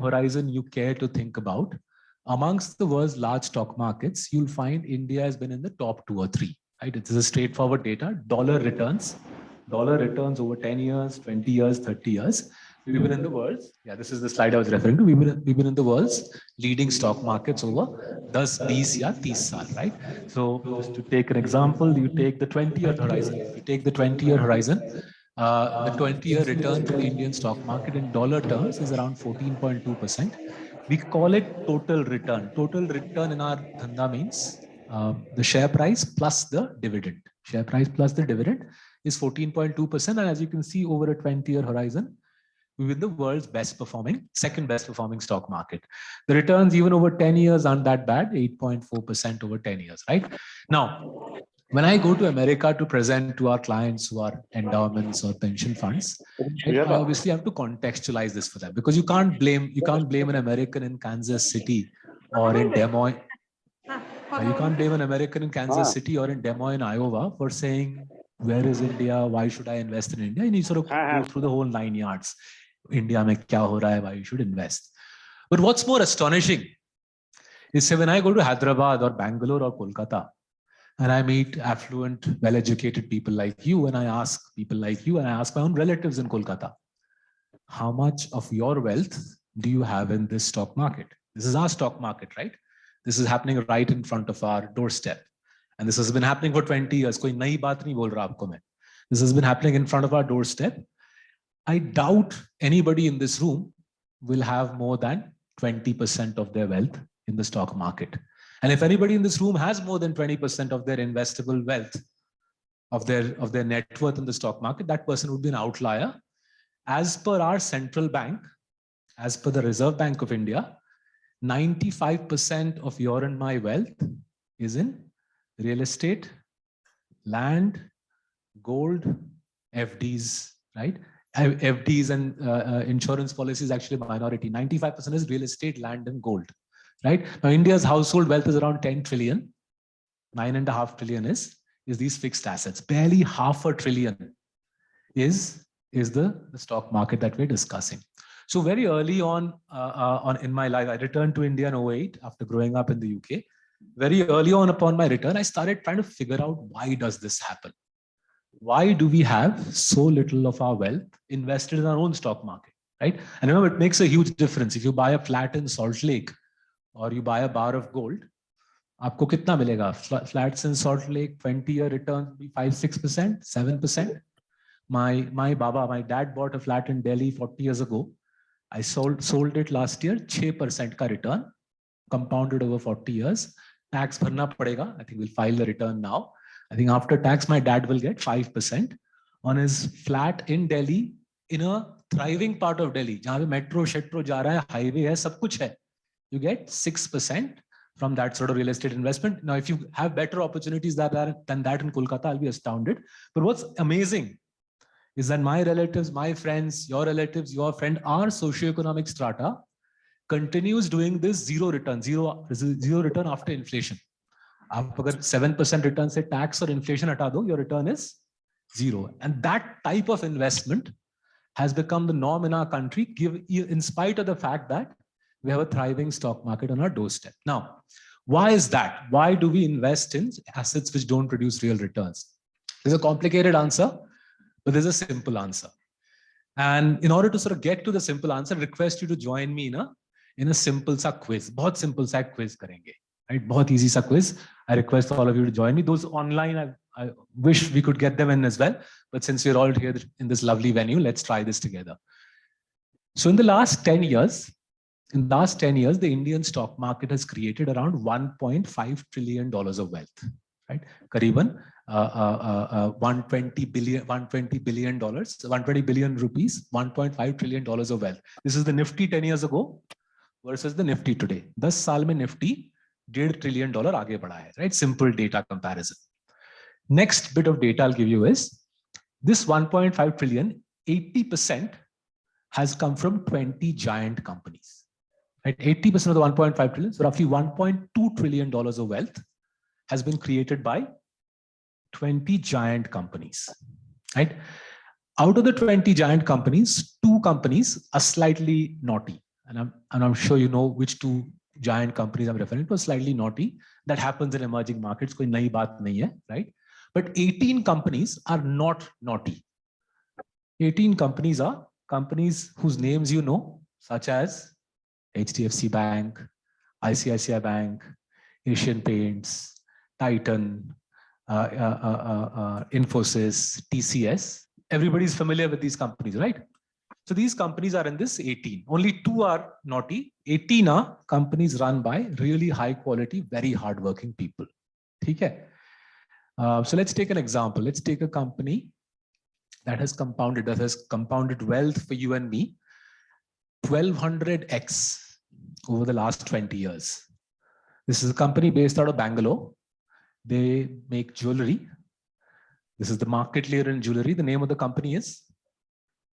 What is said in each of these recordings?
horizon you care to think about, amongst the world's large stock markets, you'll find India has been in the top 2 or 3. Right? It is a straightforward data. Dollar returns over 10 years, 20 years, 30 years. We've been in the world's, yeah, this is the slide I was referring to. We've been in the world's leading stock markets over 10, 20 या 30 साल, right? So just to take an example, you take the 20-year horizon. If you take the 20-year horizon, the 20-year return for the Indian stock market in dollar terms is around 14.2%. We call it total return. Total return in our dhanda means the share price plus the dividend. Share price plus the dividend is 14.2%. And as you can see, over a 20-year horizon, we've been the world's second best performing stock market. The returns even over 10 years aren't that bad, 8.4% over 10 years, right? Now, when I go to America to present to our clients who are endowments or pension funds, I obviously have to contextualize this for them, because you can't blame an American in Kansas City or in Des Moines. You can't blame an American in Kansas City or in Des Moines, Iowa for saying, where is India? Why should I invest in India? And you sort of go through the whole 9 yards. India mein kya ho raha hai, why you should invest. But what's more astonishing is, say, when I go to Hyderabad or Bangalore or Kolkata, and I meet affluent, well-educated people like you, and I ask people like you, and I ask my own relatives in Kolkata, how much of your wealth do you have in this stock market? This is our stock market, right? This is happening right in front of our doorstep. And this has been happening for 20 years. Koi nayi baat nahi bol raha aapko main. This has been happening in front of our doorstep. I doubt anybody in this room will have more than 20% of their wealth in the stock market. And if anybody in this room has more than 20% of their investable wealth, of their net worth in the stock market, that person would be an outlier. As per our central bank, as per the Reserve Bank of India, 95% of your and my wealth is in real estate, land, gold, FDs, right? FDs and insurance policies actually a minority. 95% is real estate, land, and gold, right? Now, India's household wealth is around 10 trillion. 9.5 trillion is these fixed assets. Barely $500 billion is the stock market that we're discussing. So very early on in my life, I returned to India in 2008 after growing up in the UK. Very early on upon my return, I started trying to figure out, why does this happen? Why do we have so little of our wealth invested in our own stock market, right? And remember, it makes a huge difference. If you buy a flat in Salt Lake or you buy a bar of gold, आपको कितना मिलेगा? Flats in Salt Lake, 20-year return will be 5-6%, 7%. My dad bought a flat in Delhi 40 years ago. I sold it last year, 6% ka return, compounded over 40 years. Tax bharna padega. I think we'll file the return now. I think after tax, my dad will get 5% on his flat in Delhi, in a thriving part of Delhi, jahan pe metro, shetro ja raha hai, highway hai, sab kuch hai. You get 6% from that sort of real estate investment. Now, if you have better opportunities than that in Kolkata, I'll be astounded. But what's amazing is that my relatives, my friends, your relatives, your friend, our socioeconomic strata continues doing this zero return after inflation. आप अगर 7% return से tax और inflation हटा दो, your return is zero. And that type of investment has become the norm in our country, in spite of the fact that we have a thriving stock market on our doorstep. Now, why is that? Why do we invest in assets which don't produce real returns? There's a complicated answer, but there's a simple answer. And in order to sort of get to the simple answer, I request you to join me in a simple sa quiz. बहुत simple sa quiz करेंगे. Right? बहुत easy sa quiz. I request all of you to join me. Those online, I wish we could get them in as well. But since we're all here in this lovely venue, let's try this together. So in the last 10 years, the Indian stock market has created around $1.5 trillion of wealth, right? Kariban 120 billion rupees, $1.5 trillion of wealth. This is the Nifty 10 years ago versus the Nifty today. 10 साल में Nifty $1.5 trillion आगे बढ़ा है, right? Simple data comparison. Next bit of data I'll give you is this 1.5 trillion, 80% has come from 20 giant companies. Right? 80% of the 1.5 trillion, so roughly $1.2 trillion of wealth has been created by 20 giant companies. Right? Out of the 20 giant companies, 2 companies are slightly naughty. and I'm sure you know which two giant companies I'm referring to, slightly naughty. That happens in emerging markets, koi nayi baat nahi hai, right? But 18 companies are not naughty. 18 companies are companies whose names you know, such as HDFC Bank, ICICI Bank, Asian Paints, Titan, Infosys, TCS. Everybody's familiar with these companies, right? So these companies are in this 18. Only 2 are naughty. 18 are companies run by really high quality, very hardworking people. Okay? So let's take an example. Let's take a company that has compounded wealth for you and me 1200x over the last 20 years. This is a company based out of Bangalore. They make jewelry. This is the market leader in jewelry. The name of the company is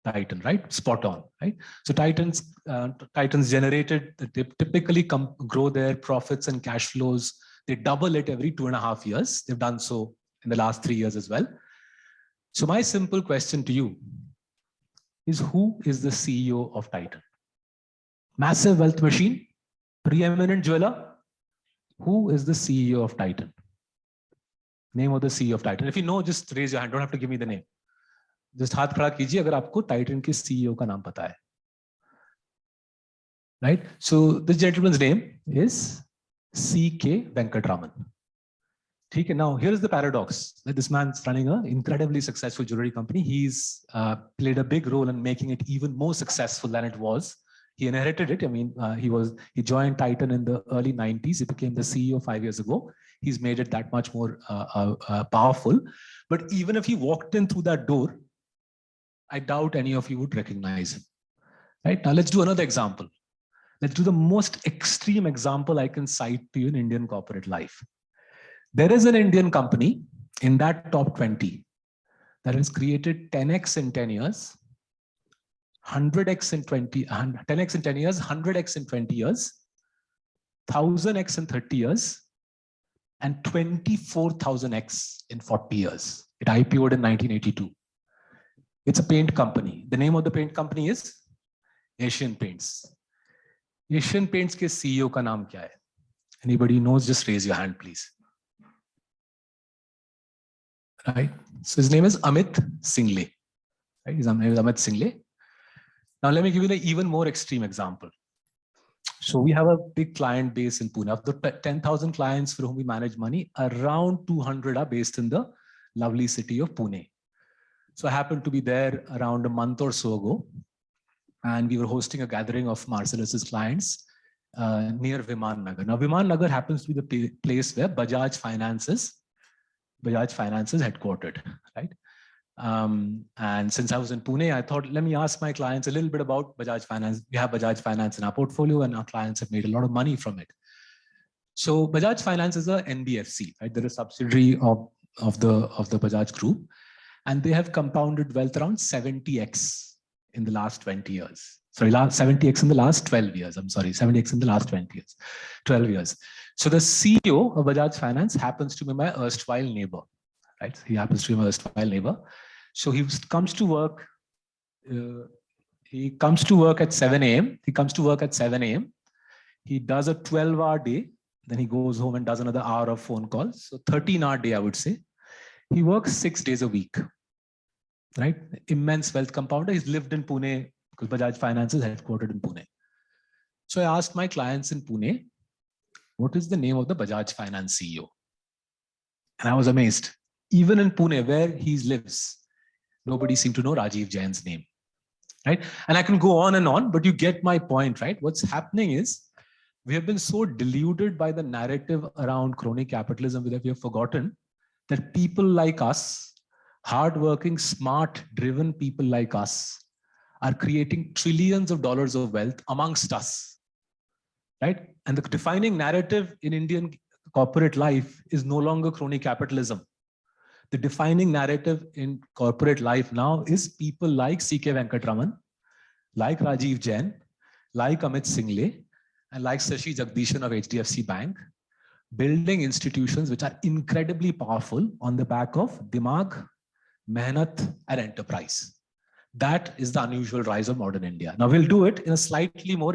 Titan, right? Spot on, right? So Titans generated, they typically grow their profits and cash flows. They double it every 2.5 years. They've done so in the last 3 years as well. So my simple question to you is, who is the CEO of Titan? Massive wealth machine, preeminent jeweler. Who is the CEO of Titan? Name of the CEO of Titan. If you know, just raise your hand. Don't have to give me the name. Just हाथ खड़ा कीजिए अगर आपको Titan के CEO का नाम पता है. Right? So this gentleman's name is C.K. Venkatraman. Okay, now here's the paradox. This man's running an incredibly successful jewelry company. He's played a big role in making it even more successful than it was. He inherited it. I mean, he joined Titan in the early 90s. He became the CEO 5 years ago. He's made it that much more powerful. But even if he walked in through that door, I doubt any of you would recognize him. Right? Now let's do another example. Let's do the most extreme example I can cite to you in Indian corporate life. There is an Indian company in that top 20 that has created 10x in 10 years, 100x in 10x in 10 years, 100x in 20 years, 1000x in 30 years, and 24,000x in 40 years. It IPO'd in 1982. It's a paint company. The name of the paint company is Asian Paints. Asian Paints के CEO का नाम क्या है? Anybody knows? Just raise your hand, please. Right. So his name is Amit Single. Right. His name is Amit Single. Now let me give you an even more extreme example. So we have a big client base in Pune. Of the 10,000 clients for whom we manage money, around 200 are based in the lovely city of Pune. So I happened to be there around a month or so ago, and we were hosting a gathering of Marcellus' clients near Viman Nagar. Now, Viman Nagar happens to be the place where Bajaj Finance is headquartered, right? And since I was in Pune, I thought, let me ask my clients a little bit about Bajaj Finance. We have Bajaj Finance in our portfolio, and our clients have made a lot of money from it. So Bajaj Finance is a NBFC, right? They're a subsidiary of the Bajaj Group. And they have compounded wealth around 70x in the last 20 years. Sorry, 70x in the last 12 years. I'm sorry, 70x in the last 20 years, 12 years. So the CEO of Bajaj Finance happens to be my erstwhile neighbor, right? He happens to be my erstwhile neighbor. So he comes to work. He comes to work at 7 a.m. He comes to work at 7 a.m. He does a 12-hour day. Then he goes home and does another hour of phone calls. So 13-hour day, I would say. He works 6 days a week. Right? Immense wealth compounder. He's lived in Pune because Bajaj Finance is headquartered in Pune. So I asked my clients in Pune, what is the name of the Bajaj Finance CEO? And I was amazed. Even in Pune, where he lives, nobody seemed to know Rajiv Jain's name. Right? And I can go on, but you get my point, right? What's happening is we have been so deluded by the narrative around crony capitalism that we have forgotten that people like us, hardworking, smart, driven people like us, are creating trillions of dollars of wealth amongst us, right? And the defining narrative in Indian corporate life is no longer crony capitalism. The defining narrative in corporate life now is people like C.K. Venkatraman, like Rajiv Jain, like Amit Single, and like Sashi Jagdishan of HDFC Bank, building institutions which are incredibly powerful on the back of dimag, mehnat, and enterprise. That is the unusual rise of modern India. Now we'll do it in a slightly more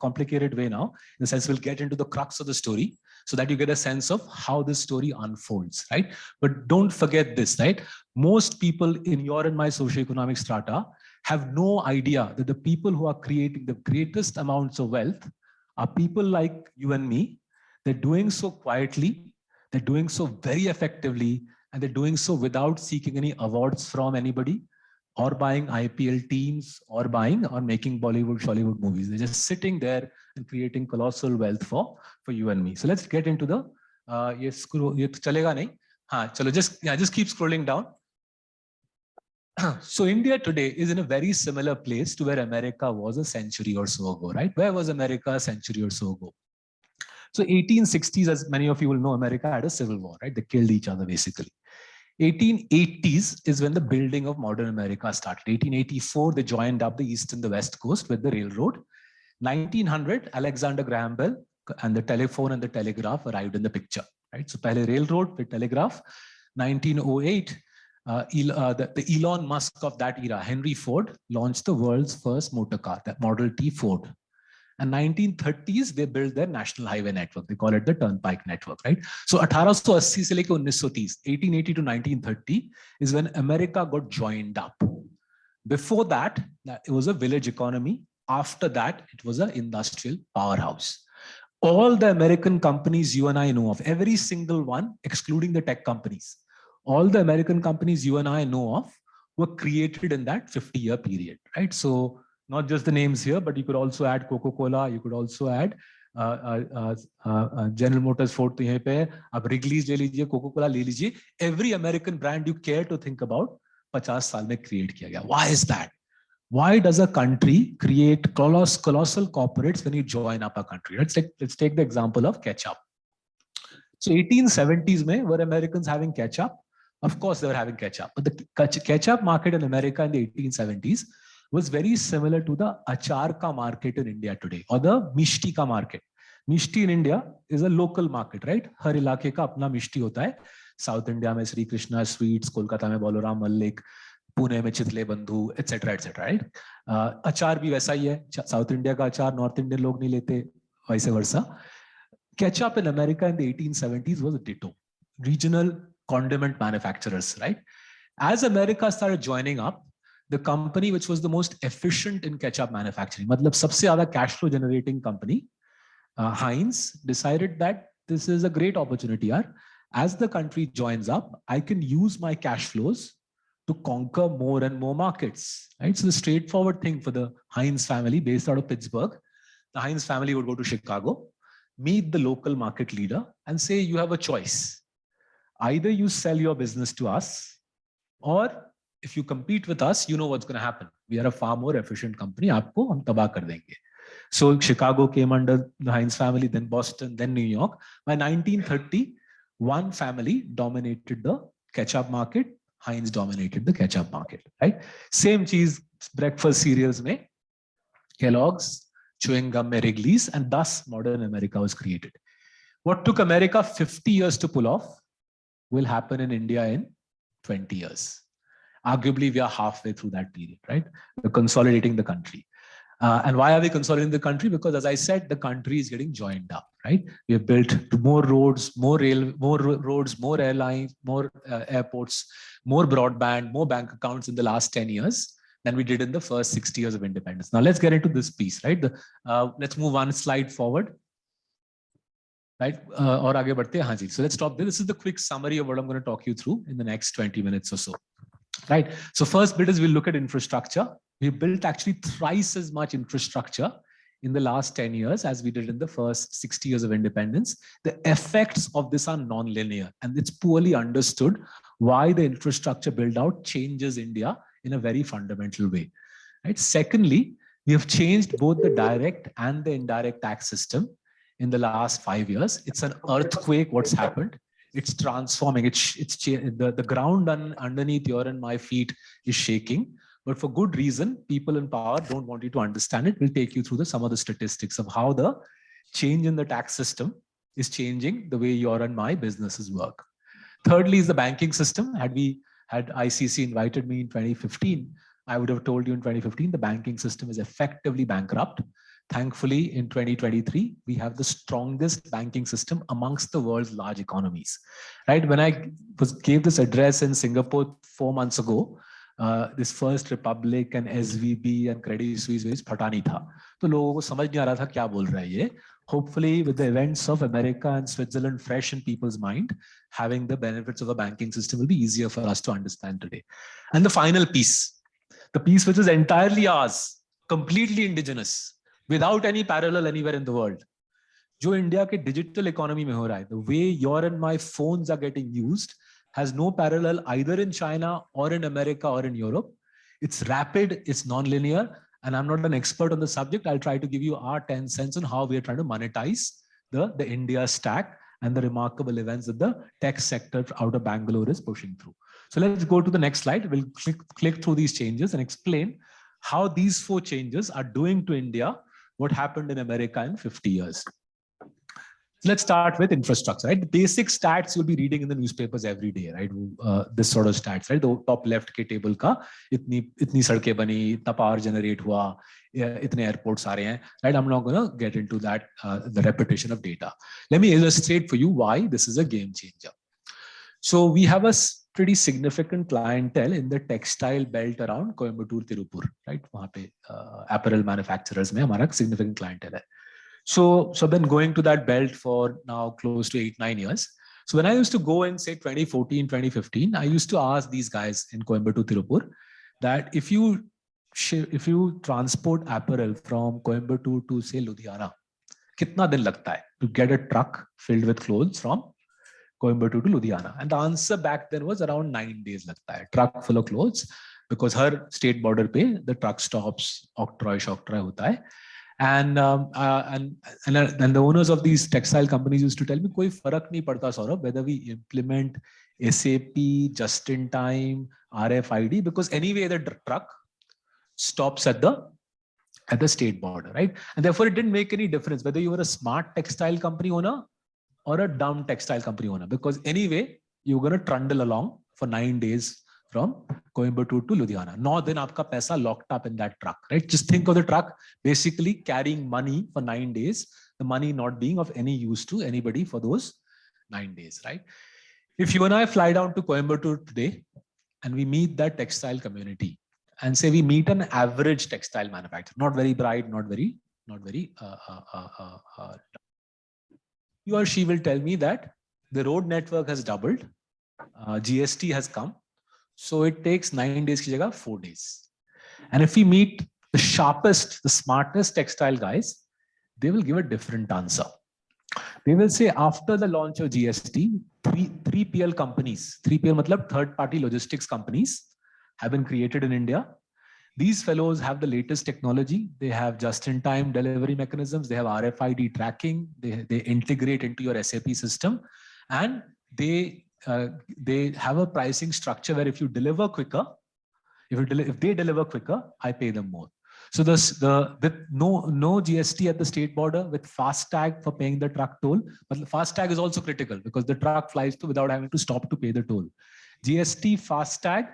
complicated way now. In the sense, we'll get into the crux of the story so that you get a sense of how this story unfolds, right? But don't forget this, right? Most people in your and my socioeconomic strata have no idea that the people who are creating the greatest amounts of wealth are people like you and me. They're doing so quietly, they're doing so very effectively, and they're doing so without seeking any awards from anybody, or buying IPL teams, or buying or making Bollywood, Shollywood movies. They're just sitting there and creating colossal wealth for you and me. So let's get into the, ये chalega nahi? हाँ, chalo, just keep scrolling down. So India today is in a very similar place to where America was a century or so ago, right? Where was America a century or so ago? So 1860s, as many of you will know, America had a civil war, right? They killed each other basically. 1880s is when the building of modern America started. 1884, they joined up the east and the west coast with the railroad. 1900, Alexander Graham Bell and the telephone and the telegraph arrived in the picture, right? So pehle railroad, then telegraph. 1908, the Elon Musk of that era, Henry Ford, launched the world's first motor car, the Model T Ford. And 1930s, they built their national highway network. They call it the Turnpike Network, right? So 1880 se leke 1930, 1880 to 1930 is when America got joined up. Before that, it was a village economy. After that, it was an industrial powerhouse. All the American companies you and I know of, every single one, excluding the tech companies, all the American companies you and I know of were created in that 50-year period, right? So not just the names here, but you could also add Coca-Cola. You could also add General Motors, Ford. तो यहाँ पे आप Wrigley's ले लीजिए, Coca-Cola ले लीजिए. Every American brand you care to think about, 50 साल में create किया गया. Why is that? Why does a country create colossal corporates when you join up a country? Let's take the example of ketchup. So 1870s में were Americans having ketchup? Of course they were having ketchup, but the ketchup market in America in the 1870s was very similar to the achar ka market in India today, or the mishti ka market. Mishti in India is a local market, right? हर इलाके का अपना मिष्टी होता है. South India में Shri Krishna sweets, Kolkata में बोलोराम मल्लिक, पुणे में चितले बंधु, etc. etc. right? अचार भी वैसा ही है. South India का अचार North Indian लोग नहीं लेते, vice versa. Ketchup in America in the 1870s was a ditto. Regional condiment manufacturers, right? As America started joining up, the company which was the most efficient in ketchup manufacturing, matlab sabse zyada cash flow generating company, Heinz, decided that this is a great opportunity. As the country joins up, I can use my cash flows to conquer more and more markets, right? So the straightforward thing for the Heinz family based out of Pittsburgh, the Heinz family would go to Chicago, meet the local market leader and say, you have a choice. Either you sell your business to us, or if you compete with us, you know what's going to happen. We are a far more efficient company. Aapko hum tabah kar denge. So Chicago came under the Heinz family, then Boston, then New York. By 1930, one family dominated the ketchup market. Heinz dominated the ketchup market, right? Same cheese, breakfast cereals mein Kellogg's, chewing gum mein Wrigley's, and thus modern America was created. What took America 50 years to pull off will happen in India in 20 years. Arguably, we are halfway through that period, right? We're consolidating the country. And why are we consolidating the country? Because as I said, the country is getting joined up, right? We have built more roads, more roads, more airlines, more airports, more broadband, more bank accounts in the last 10 years than we did in the first 60 years of independence. Now let's get into this piece, right? Let's move one slide forward. Right? और आगे बढ़ते हैं. हाँ जी. So let's stop there. This is the quick summary of what I'm going to talk you through in the next 20 minutes or so. Right? So first bit is we'll look at infrastructure. We built actually thrice as much infrastructure in the last 10 years as we did in the first 60 years of independence. The effects of this are non-linear, and it's poorly understood why the infrastructure build out changes India in a very fundamental way. Right? Secondly, we have changed both the direct and the indirect tax system in the last 5 years. It's an earthquake what's happened. It's transforming. The ground underneath your and my feet is shaking, but for good reason. People in power don't want you to understand it. We'll take you through some of the statistics of how the change in the tax system is changing the way your and my businesses work. Thirdly is the banking system. Had ICC invited me in 2015, I would have told you in 2015, the banking system is effectively bankrupt. Thankfully, in 2023, we have the strongest banking system amongst the world's large economies. Right? When I gave this address in Singapore 4 months ago, this First Republic and SVB and Credit Suisse फटा नहीं था, तो लोगों को समझ नहीं आ रहा था क्या बोल रहा है ये. Hopefully, with the events of America and Switzerland fresh in people's mind, having the benefits of a banking system will be easier for us to understand today. And the final piece, the piece which is entirely ours, completely indigenous, without any parallel anywhere in the world. जो India के digital economy में हो रहा है, the way your and my phones are getting used has no parallel either in China or in America or in Europe. It's rapid, it's non-linear, and I'm not an expert on the subject. I'll try to give you our 10 cents on how we are trying to monetize the India stack and the remarkable events that the tech sector out of Bangalore is pushing through. So let's go to the next slide. We'll click through these changes and explain how these 4 changes are doing to India what happened in America in 50 years. Let's start with infrastructure, right? The basic stats you'll be reading in the newspapers every day, right? This sort of stats, right? The top left के table का इतनी सड़कें बनी, इतना power generate हुआ, इतने airports आ रहे हैं, right? I'm not gonna get into that, the repetition of data. Let me illustrate for you why this is a game changer. So we have a pretty significant clientele in the textile belt around Coimbatore, Tirupur, right? वहाँ पे apparel manufacturers में हमारा significant clientele है. So I've been going to that belt for now close to 8-9 years. So when I used to go in say 2014, 2015, I used to ask these guys in Coimbatore, Tirupur, that if you transport apparel from Coimbatore to say Ludhiana, kitna din lagta hai to get a truck filled with clothes from Coimbatore to Ludhiana? And the answer back then was around 9 days lagta hai, truck full of clothes, because her state border pe the truck stops, octroy hota hai. And the owners of these textile companies used to tell me, कोई फर्क नहीं पड़ता Saurabh whether we implement SAP, just in time, RFID, because anyway the truck stops at the state border, right? And therefore it didn't make any difference whether you were a smart textile company owner or a dumb textile company owner, because anyway you're going to trundle along for 9 days from Coimbatore to Ludhiana. 9 din aapka paisa locked up in that truck, right? Just think of the truck basically carrying money for 9 days, the money not being of any use to anybody for those 9 days, right? If you and I fly down to Coimbatore today and we meet that textile community and say we meet an average textile manufacturer, not very bright, not very, he or she will tell me that the road network has doubled, GST has come, so it takes 9 days ki jagah 4 days. And if we meet the sharpest, the smartest textile guys, they will give a different answer. They will say after the launch of GST, 3PL companies, 3PL matlab third party logistics companies, have been created in India. These fellows have the latest technology. They have just-in-time delivery mechanisms. They have RFID tracking. They integrate into your SAP system, and they have a pricing structure where if you deliver quicker, if they deliver quicker, I pay them more. So with no GST at the state border, with FASTag for paying the truck toll, but FASTag is also critical because the truck flies through without having to stop to pay the toll. GST, FASTag,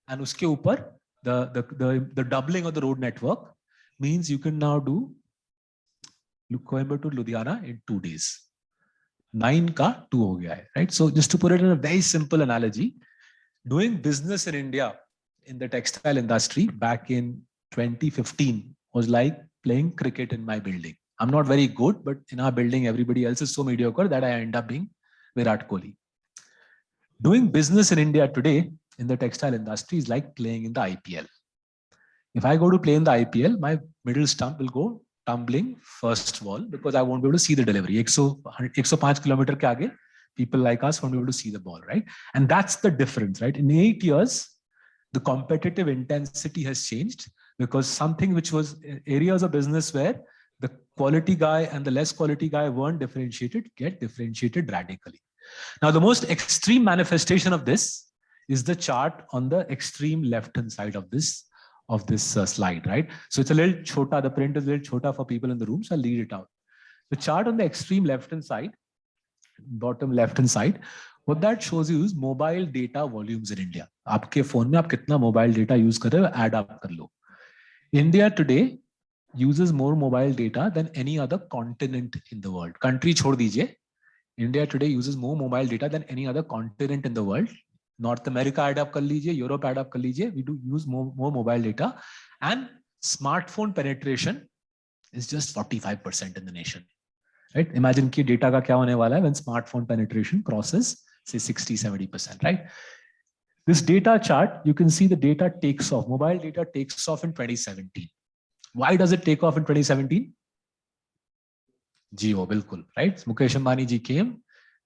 and uske upar the doubling of the road network means you can now do Coimbatore to Ludhiana in 2 days. 9 ka 2 ho gaya hai, right? So just to put it in a very simple analogy, doing business in India in the textile industry back in 2015 was like playing cricket in my building. I'm not very good, but in our building, everybody else is so mediocre that I end up being Virat Kohli. Doing business in India today in the textile industry is like playing in the IPL. If I go to play in the IPL, my middle stump will go tumbling first ball because I won't be able to see the delivery. 105 kilometer ke aage, people like us won't be able to see the ball, right? And that's the difference, right? In 8 years, the competitive intensity has changed because something which was areas of business where the quality guy and the less quality guy weren't differentiated, get differentiated radically. Now, the most extreme manifestation of this is the chart on the extreme left-hand side of this slide, right? So it's a little chota, the print is a little chota for people in the room, so I'll read it out. The chart on the extreme left-hand side, bottom left-hand side, What that shows you is mobile data volumes in India. आपके phone में आप कितना mobile data use कर रहे हो, add up कर लो. India today uses more mobile data than any other continent in the world. Country छोड़ दीजिए. India today uses more mobile data than any other continent in the world. North America add up कर लीजिए, Europe add up कर लीजिए. We do use more mobile data, and smartphone penetration is just 45% in the nation. Right? Imagine कि data का क्या होने वाला है when smartphone penetration crosses say 60-70%. Right? This data chart, you can see the data takes off. Mobile data takes off in 2017. Why does it take off in 2017? Jio, बिल्कुल, right? Mukesh Ambani ji came.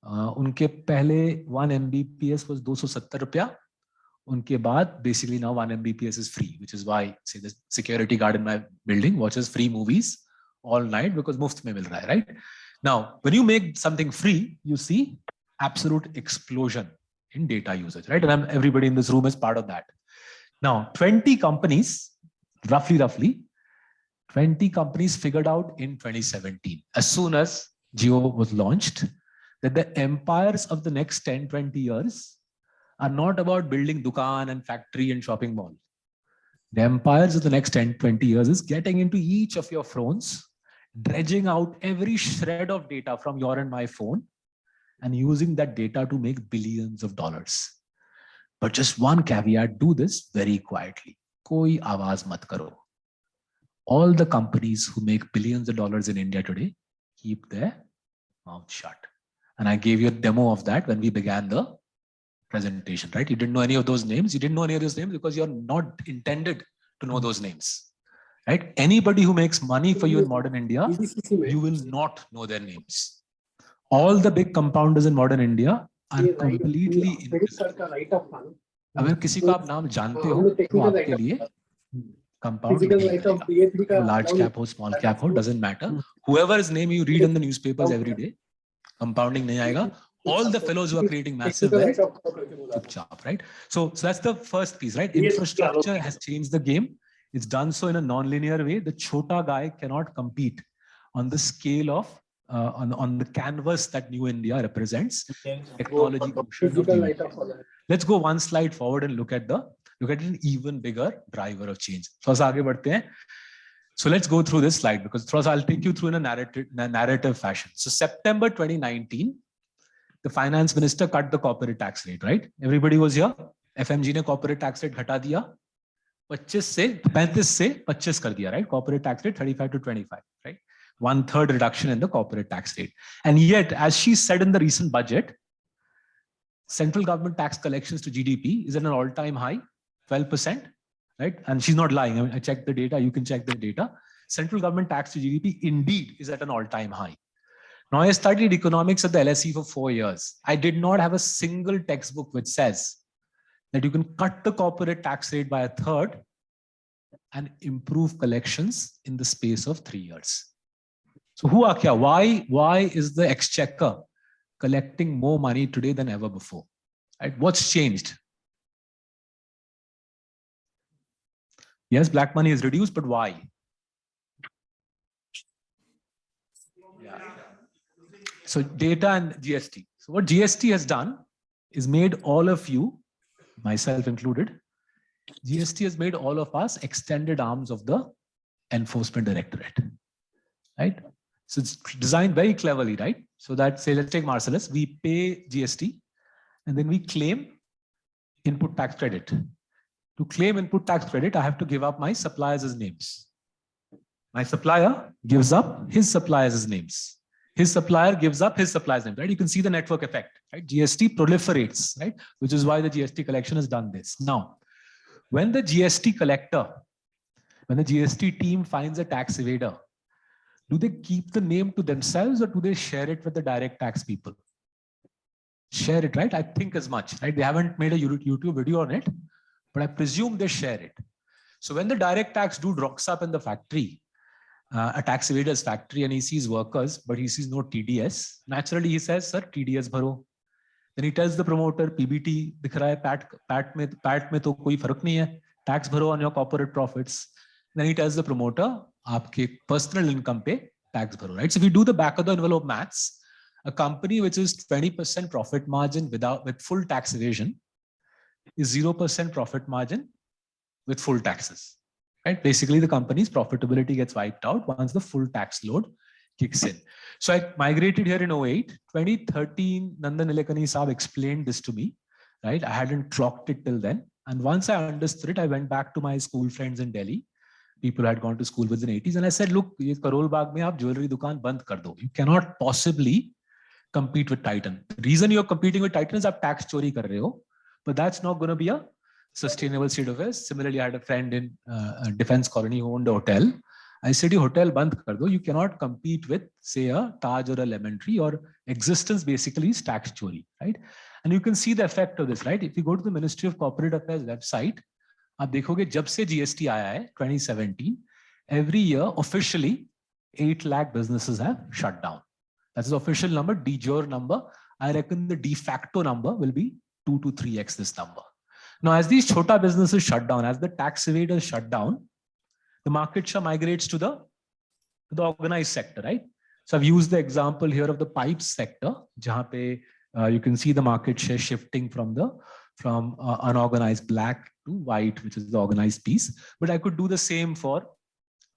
उनके पहले 1 Mbps was 270 रुपया. उनके बाद basically now 1 Mbps is free, which is why say the security guard in my building watches free movies all night because मुफ्त में मिल रहा है, right? Now, when you make something free, you see absolute explosion in data usage, right? And everybody in this room is part of that. Now, 20 companies, roughly, 20 companies figured out in 2017, as soon as Jio was launched, that the empires of the next 10, 20 years are not about building dukaan and factory and shopping mall. The empires of the next 10, 20 years is getting into each of your phones, dredging out every shred of data from your and my phone, and using that data to make billions of dollars. But just one caveat, do this very quietly. Koi awaaz mat karo. All the companies who make billions of dollars in India today, keep their mouth shut. And I gave you a demo of that when we began the presentation, right? You didn't know any of those names. You didn't know any of those names because you're not intended to know those names, right? Anybody who makes money for you in modern India, you will not know their names. All the big compounders in modern India are completely invisible. अगर किसी को आप नाम जानते हो तो आपके लिए compound नहीं करेगा. Large cap हो, small cap हो, doesn't matter. Whoever's name you read in the newspapers every day, compounding नहीं आएगा. All the fellows who are creating massive wealth, chupchap, right? So that's the first piece, right? Infrastructure has changed the game. It's done so in a non-linear way. The chota guy cannot compete on the scale of on the canvas that New India represents. Technology. Let's go one slide forward and look at an even bigger driver of change. So आगे बढ़ते हैं. So let's go through this slide because first I'll take you through in a narrative fashion. So September 2019, the finance minister cut the corporate tax rate, right? Everybody was here. FMG ने corporate tax rate घटा दिया. 35 से 25 कर दिया, right? Corporate tax rate 35 to 25, right? 1/3 reduction in the corporate tax rate. And yet, as she said in the recent budget, central government tax collections to GDP is at an all-time high, 12%, right? And she's not lying. I mean, I checked the data. You can check the data. Central government tax to GDP indeed is at an all-time high. Now, I studied economics at the LSE for 4 years. I did not have a single textbook which says that you can cut the corporate tax rate by 1/3 and improve collections in the space of 3 years. So who are kya? Why is the exchequer collecting more money today than ever before? Right? What's changed? Yes, black money is reduced, but why? Yeah. So data and GST. So what GST has done is made all of you, myself included, GST has made all of us extended arms of the enforcement directorate, right? So it's designed very cleverly, right? So that, say, let's take Marcellus, we pay GST and then we claim input tax credit. To claim input tax credit, I have to give up my suppliers' names. My supplier gives up his suppliers' names. His supplier gives up his supplier's name, right? You can see the network effect, right? GST proliferates, right? Which is why the GST collection has done this. Now, when the GST collector, when the GST team finds a tax evader, do they keep the name to themselves or do they share it with the direct tax people? Share it, right? I think as much, right? They haven't made a YouTube video on it, but I presume they share it. So when the direct tax dude rocks up in the factory, a tax evader's factory, and he sees workers, but he sees no TDS, naturally he says, sir, TDS bharo. Then he tells the promoter, PBT dikh raha hai, PAT mein to koi farak nahi hai, tax bharo on your corporate profits. Then he tells the promoter, aapke personal income pe tax bharo, right? So if you do the back of the envelope maths, A company which is 20% profit margin with full tax evasion is 0% profit margin with full taxes. Right? Basically, the company's profitability gets wiped out once the full tax load kicks in. So I migrated here in 08. 2013, Nandan Nilekani Saab explained this to me. Right? I hadn't clocked it till then. And once I understood it, I went back to my school friends in Delhi. People had gone to school within the 80s. And I said, look, ye Karol Bagh mein aap jewelry dukaan band kar do. You cannot possibly compete with Titan. The reason you're competing with Titan is aap tax chori kar rahe ho. But that's not going to be a sustainable state of affairs. Similarly, I had a friend in a defense colony who owned a hotel. I said, "You hotel band kar do. You cannot compete with, say, a Taj or a Lemon Tree. Or existence basically is tax chori, right?" And you can see the effect of this, right? If you go to the Ministry of Corporate Affairs website, आप देखोगे जब से GST आया है 2017, every year officially 8 lakh businesses have shut down. That's the official number. De jure number, I reckon the de facto number will be 2 to 3x this number. Now, as these chota businesses shut down, as the tax evaders shut down, the market share migrates to the organized sector, right? So I've used the example here of the pipes sector, jahan pe you can see the market share shifting from unorganized black to white, which is the organized piece. But I could do the same for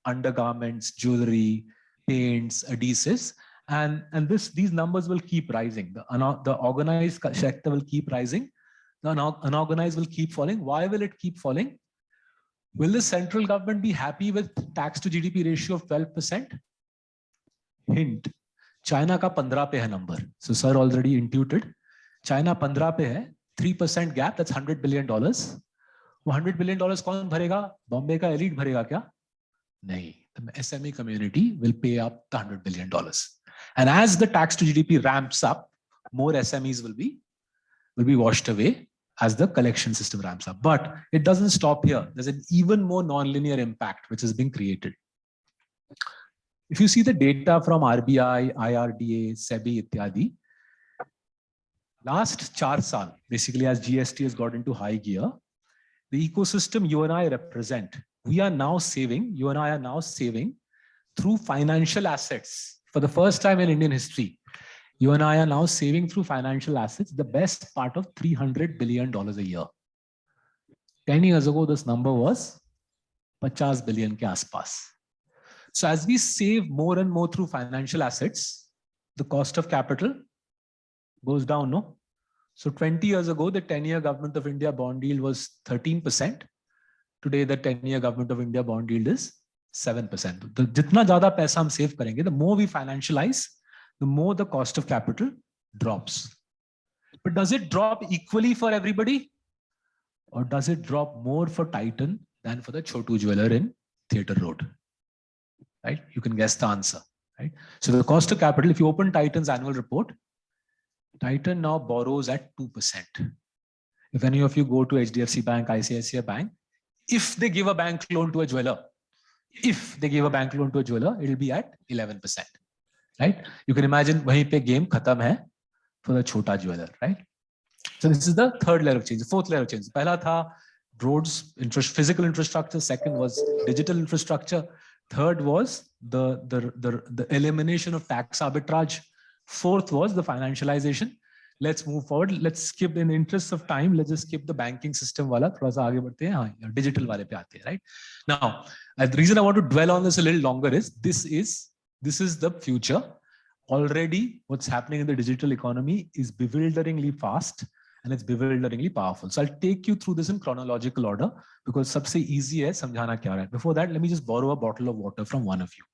undergarments, jewelry, paints, adhesives, and these numbers will keep rising. The organized sector will keep rising. The unorganized will keep falling. Why will it keep falling? Will the central government be happy with tax to GDP ratio of 12%? Hint. China का 15 पे है number. So sir already intuited. China 15 पे है. 3% gap, that's $100 billion. वो $100 billion कौन भरेगा? बॉम्बे का elite भरेगा क्या? नहीं. The SME community will pay up the $100 billion. And as the tax to GDP ramps up, more SMEs will be washed away as the collection system ramps up. But it doesn't stop here. There's an even more nonlinear impact which has been created. If you see the data from RBI, IRDA, SEBI, ityadi, last 4 saal, basically as GST has got into high gear, the ecosystem you and I represent, you and I are now saving through financial assets. For the first time in Indian history, you and I are now saving through financial assets the best part of $300 billion a year. 10 years ago, this number was 50 billion ke aspas. So as we save more and more through financial assets, the cost of capital goes down, no? So 20 years ago, the 10-year Government of India bond yield was 13%. Today, the 10-year Government of India bond yield is 7%. The jitna zyada paisa hum save karenge, the more we financialize, the more the cost of capital drops. But does it drop equally for everybody? Or does it drop more for Titan than for the Chotu jeweler in Theatre Road? Right? You can guess the answer. Right? So the cost of capital, if you open Titan's annual report, Titan now borrows at 2%. If any of you go to HDFC Bank, ICICI Bank, if they give a bank loan to a jeweler, it'll be at 11%. Right? You can imagine wahi pe game khatam hai for the chota jeweler, right? So this is the third layer of change. The fourth layer of change. Pehla tha roads, physical infrastructure. Second was digital infrastructure. Third was the elimination of tax arbitrage. Fourth was the financialization. Let's move forward. Let's skip, in the interest of time, let's just skip the banking system wala. Thoda sa aage badhte hain. Digital wale pe aate hain, right? Now, the reason I want to dwell on this a little longer is this is the future. Already, what's happening in the digital economy is bewilderingly fast and it's bewilderingly powerful. So I'll take you through this in chronological order because sabse easy hai samjhana kya hai. Before that, let me just borrow a bottle of water from one of you.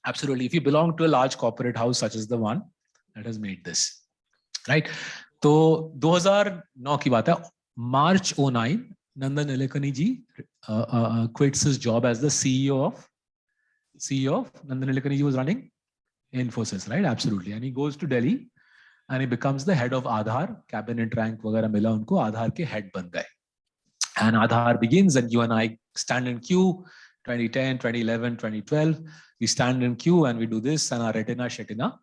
Absolutely. If you belong to a large corporate house such as the one that has made this, right? So 2009 की बात है, March 09, Nandan Nilekani ji quits his job as the CEO of Nandan Nilekani ji was running Infosys, right? Absolutely. And he goes to Delhi and he becomes the head of Aadhaar, cabinet rank वगैरह मिला उनको, Aadhaar के head बन गए. And Aadhaar begins and you and I stand in queue. 2010, 2011, 2012, we stand in queue and we do this and our retina shetina.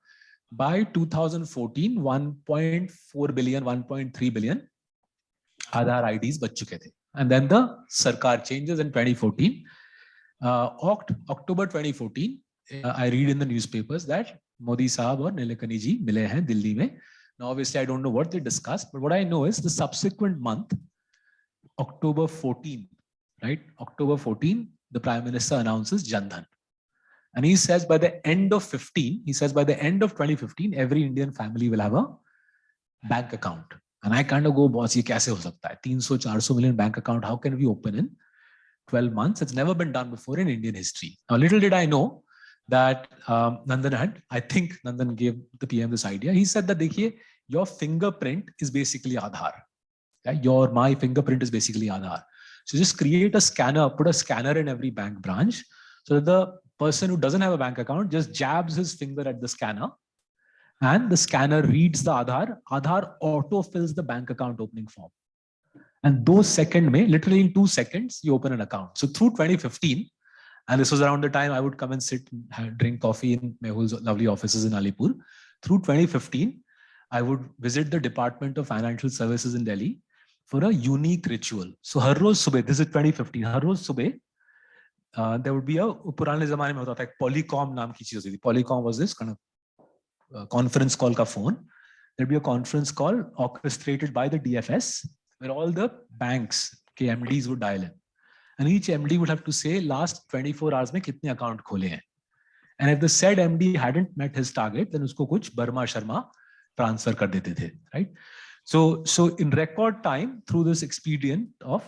By 2014, 1.4 billion, 1.3 billion Aadhaar IDs बच चुके थे. And then the Sarkar changes in 2014. October 2014, I read in the newspapers that Modi Sahab or Nilekani ji mile hain Delhi mein. Now, obviously, I don't know what they discussed, but what I know is the subsequent month, October 14, right? October 14, the Prime Minister announces Jan Dhan. And he says by the end of 2015, every Indian family will have a bank account. And I kind of go, boss, ye kaise ho sakta hai? 300-400 million bank account, how can we open in 12 months? It's never been done before in Indian history. Now, little did I know that I think Nandan gave the PM this idea. He said that, dekhiye, your fingerprint is basically Aadhaar. Yeah? My fingerprint is basically Aadhaar. So just create a scanner, put a scanner in every bank branch, so that the person who doesn't have a bank account just jabs his finger at the scanner, and the scanner reads the Aadhaar. Aadhaar auto fills the bank account opening form. And those second mein, literally in 2 seconds, you open an account. So through 2015, and this was around the time I would come and sit and drink coffee in Mehul's lovely offices in Alipur. Through 2015, I would visit the Department of Financial Services in Delhi for a unique ritual. So har roz subah, this is 2015, har roz subah, there would be a purane zamane mein hota tha, Polycom naam ki cheez hoti thi. Polycom was this kind of conference call ka phone. There'd be a conference call orchestrated by the DFS, where all the banks, KMDs would dial in. And each MD would have to say, last 24 hours mein kitne account khole hain. And if the said MD hadn't met his target, then usko kuch Burma Sharma transfer kar dete the, right? So in record time, through this expedient of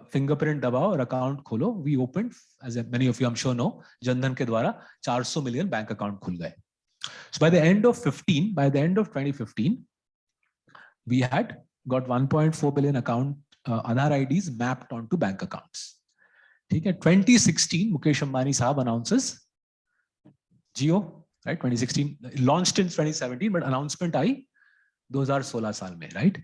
fingerprint dabao or account kholo, we opened, as many of you I'm sure know, Jan Dhan ke dwara 400 million bank account khul gaye. So by the end of 2015, we had got 1.4 billion account Aadhaar IDs mapped onto bank accounts. Okay, 2016, Mukesh Ambani Sahab announces Jio, right? 2016, launched in 2017, but announcement आई 2016 साल में, right?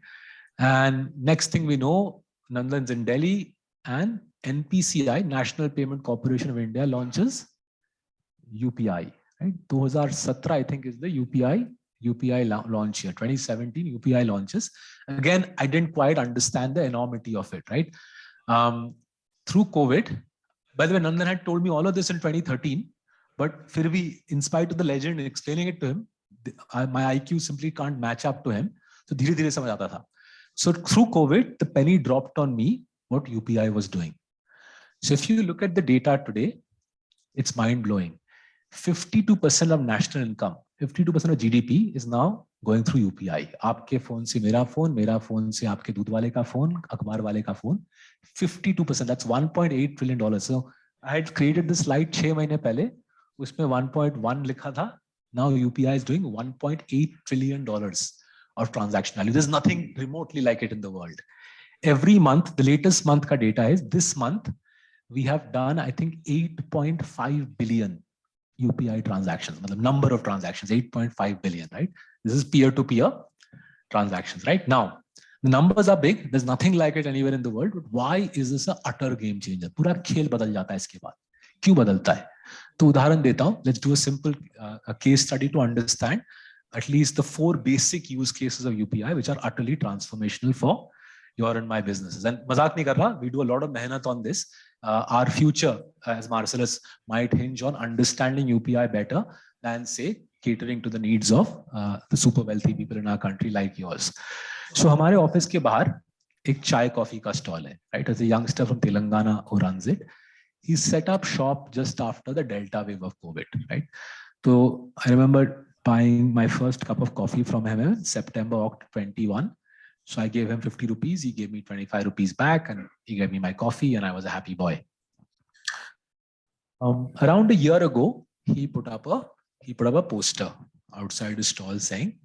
And next thing we know, Nandan's in Delhi, and NPCI, National Payment Corporation of India, launches UPI, right? 2017, I think, is the UPI launch year. 2017 UPI launches. Again, I didn't quite understand the enormity of it, right? Through COVID, by the way, Nandan had told me all of this in 2013, but फिर भी, in spite of the legend explaining it to him, my IQ simply can't match up to him. So धीरे-धीरे समझ आता था. So through COVID, the penny dropped on me what UPI was doing. So if you look at the data today, it's mind-blowing. 52% of national income, 52% of GDP is now going through UPI. आपके phone से मेरा phone से आपके दूध वाले का phone, अखबार वाले का phone. 52%, that's $1.8 trillion. So I had created this slide 6 महीने पहले, उसमें 1.1 लिखा था. Now UPI is doing $1.8 trillion of transaction value. There's nothing remotely like it in the world. Every month, the latest month ka data is this month, we have done, I think, 8.5 billion UPI transactions. The number of transactions, 8.5 billion, right? This is peer-to-peer transactions, right? Now, the numbers are big. There's nothing like it anywhere in the world. But why is this an utter game changer? पूरा खेल बदल जाता है इसके बाद. क्यों बदलता है? तो उदाहरण देता हूं. Let's do a simple case study to understand at least the 4 basic use cases of UPI, which are utterly transformational for your and my businesses. And मजाक नहीं कर रहा. We do a lot of मेहनत on this. Our future as Marcellus might hinge on understanding UPI better than, say, catering to the needs of the super wealthy people in our country like yours. So हमारे office के बाहर एक चाय coffee का stall है, right? As a youngster from Telangana who runs it, he set up shop just after the Delta wave of COVID, right? So I remember buying my first cup of coffee from him in September 21. So I gave him 50 rupees. He gave me 25 rupees back, and he gave me my coffee, and I was a happy boy. Around a year ago, he put up a poster outside his stall saying,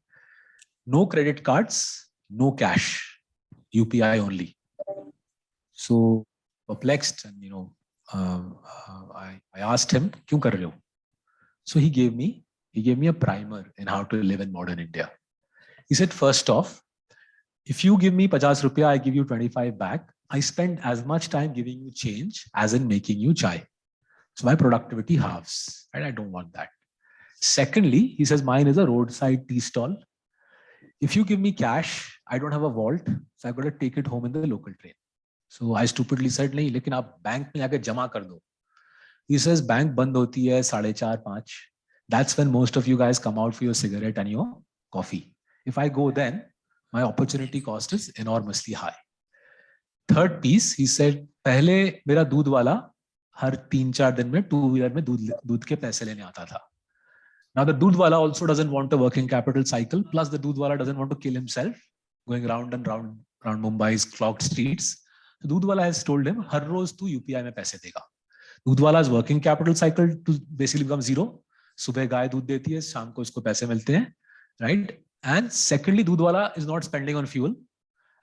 "No credit cards, no cash, UPI only." So perplexed, and I asked him, "Kyun kar rahe ho?" So he gave me a primer in how to live in modern India. He said, first off, if you give me 50 rupiah, I give you 25 back. I spend as much time giving you change as in making you chai. So my productivity halves, and I don't want that. Secondly, he says, mine is a roadside tea stall. If you give me cash, I don't have a vault, so I've got to take it home in the local train. So I stupidly said, नहीं, लेकिन आप bank में जाके जमा कर दो. He says, bank बंद होती है 4:30-5. That's when most of you guys come out for your cigarette and your coffee. If I go then, my opportunity cost is enormously high. Third piece, he said, पहले मेरा दूध वाला हर 3-4 दिन में 2-wheeler में दूध के पैसे लेने आता था. Now the दूध वाला also doesn't want a working capital cycle. Plus the दूध वाला doesn't want to kill himself going round and round around Mumbai's clogged streets. The दूध वाला has told him, हर रोज तू UPI में पैसे देगा. दूध वाला is working capital cycle to basically become zero. सुबह गाय दूध देती है, शाम को इसको पैसे मिलते हैं, right? And secondly, दूध वाला is not spending on fuel,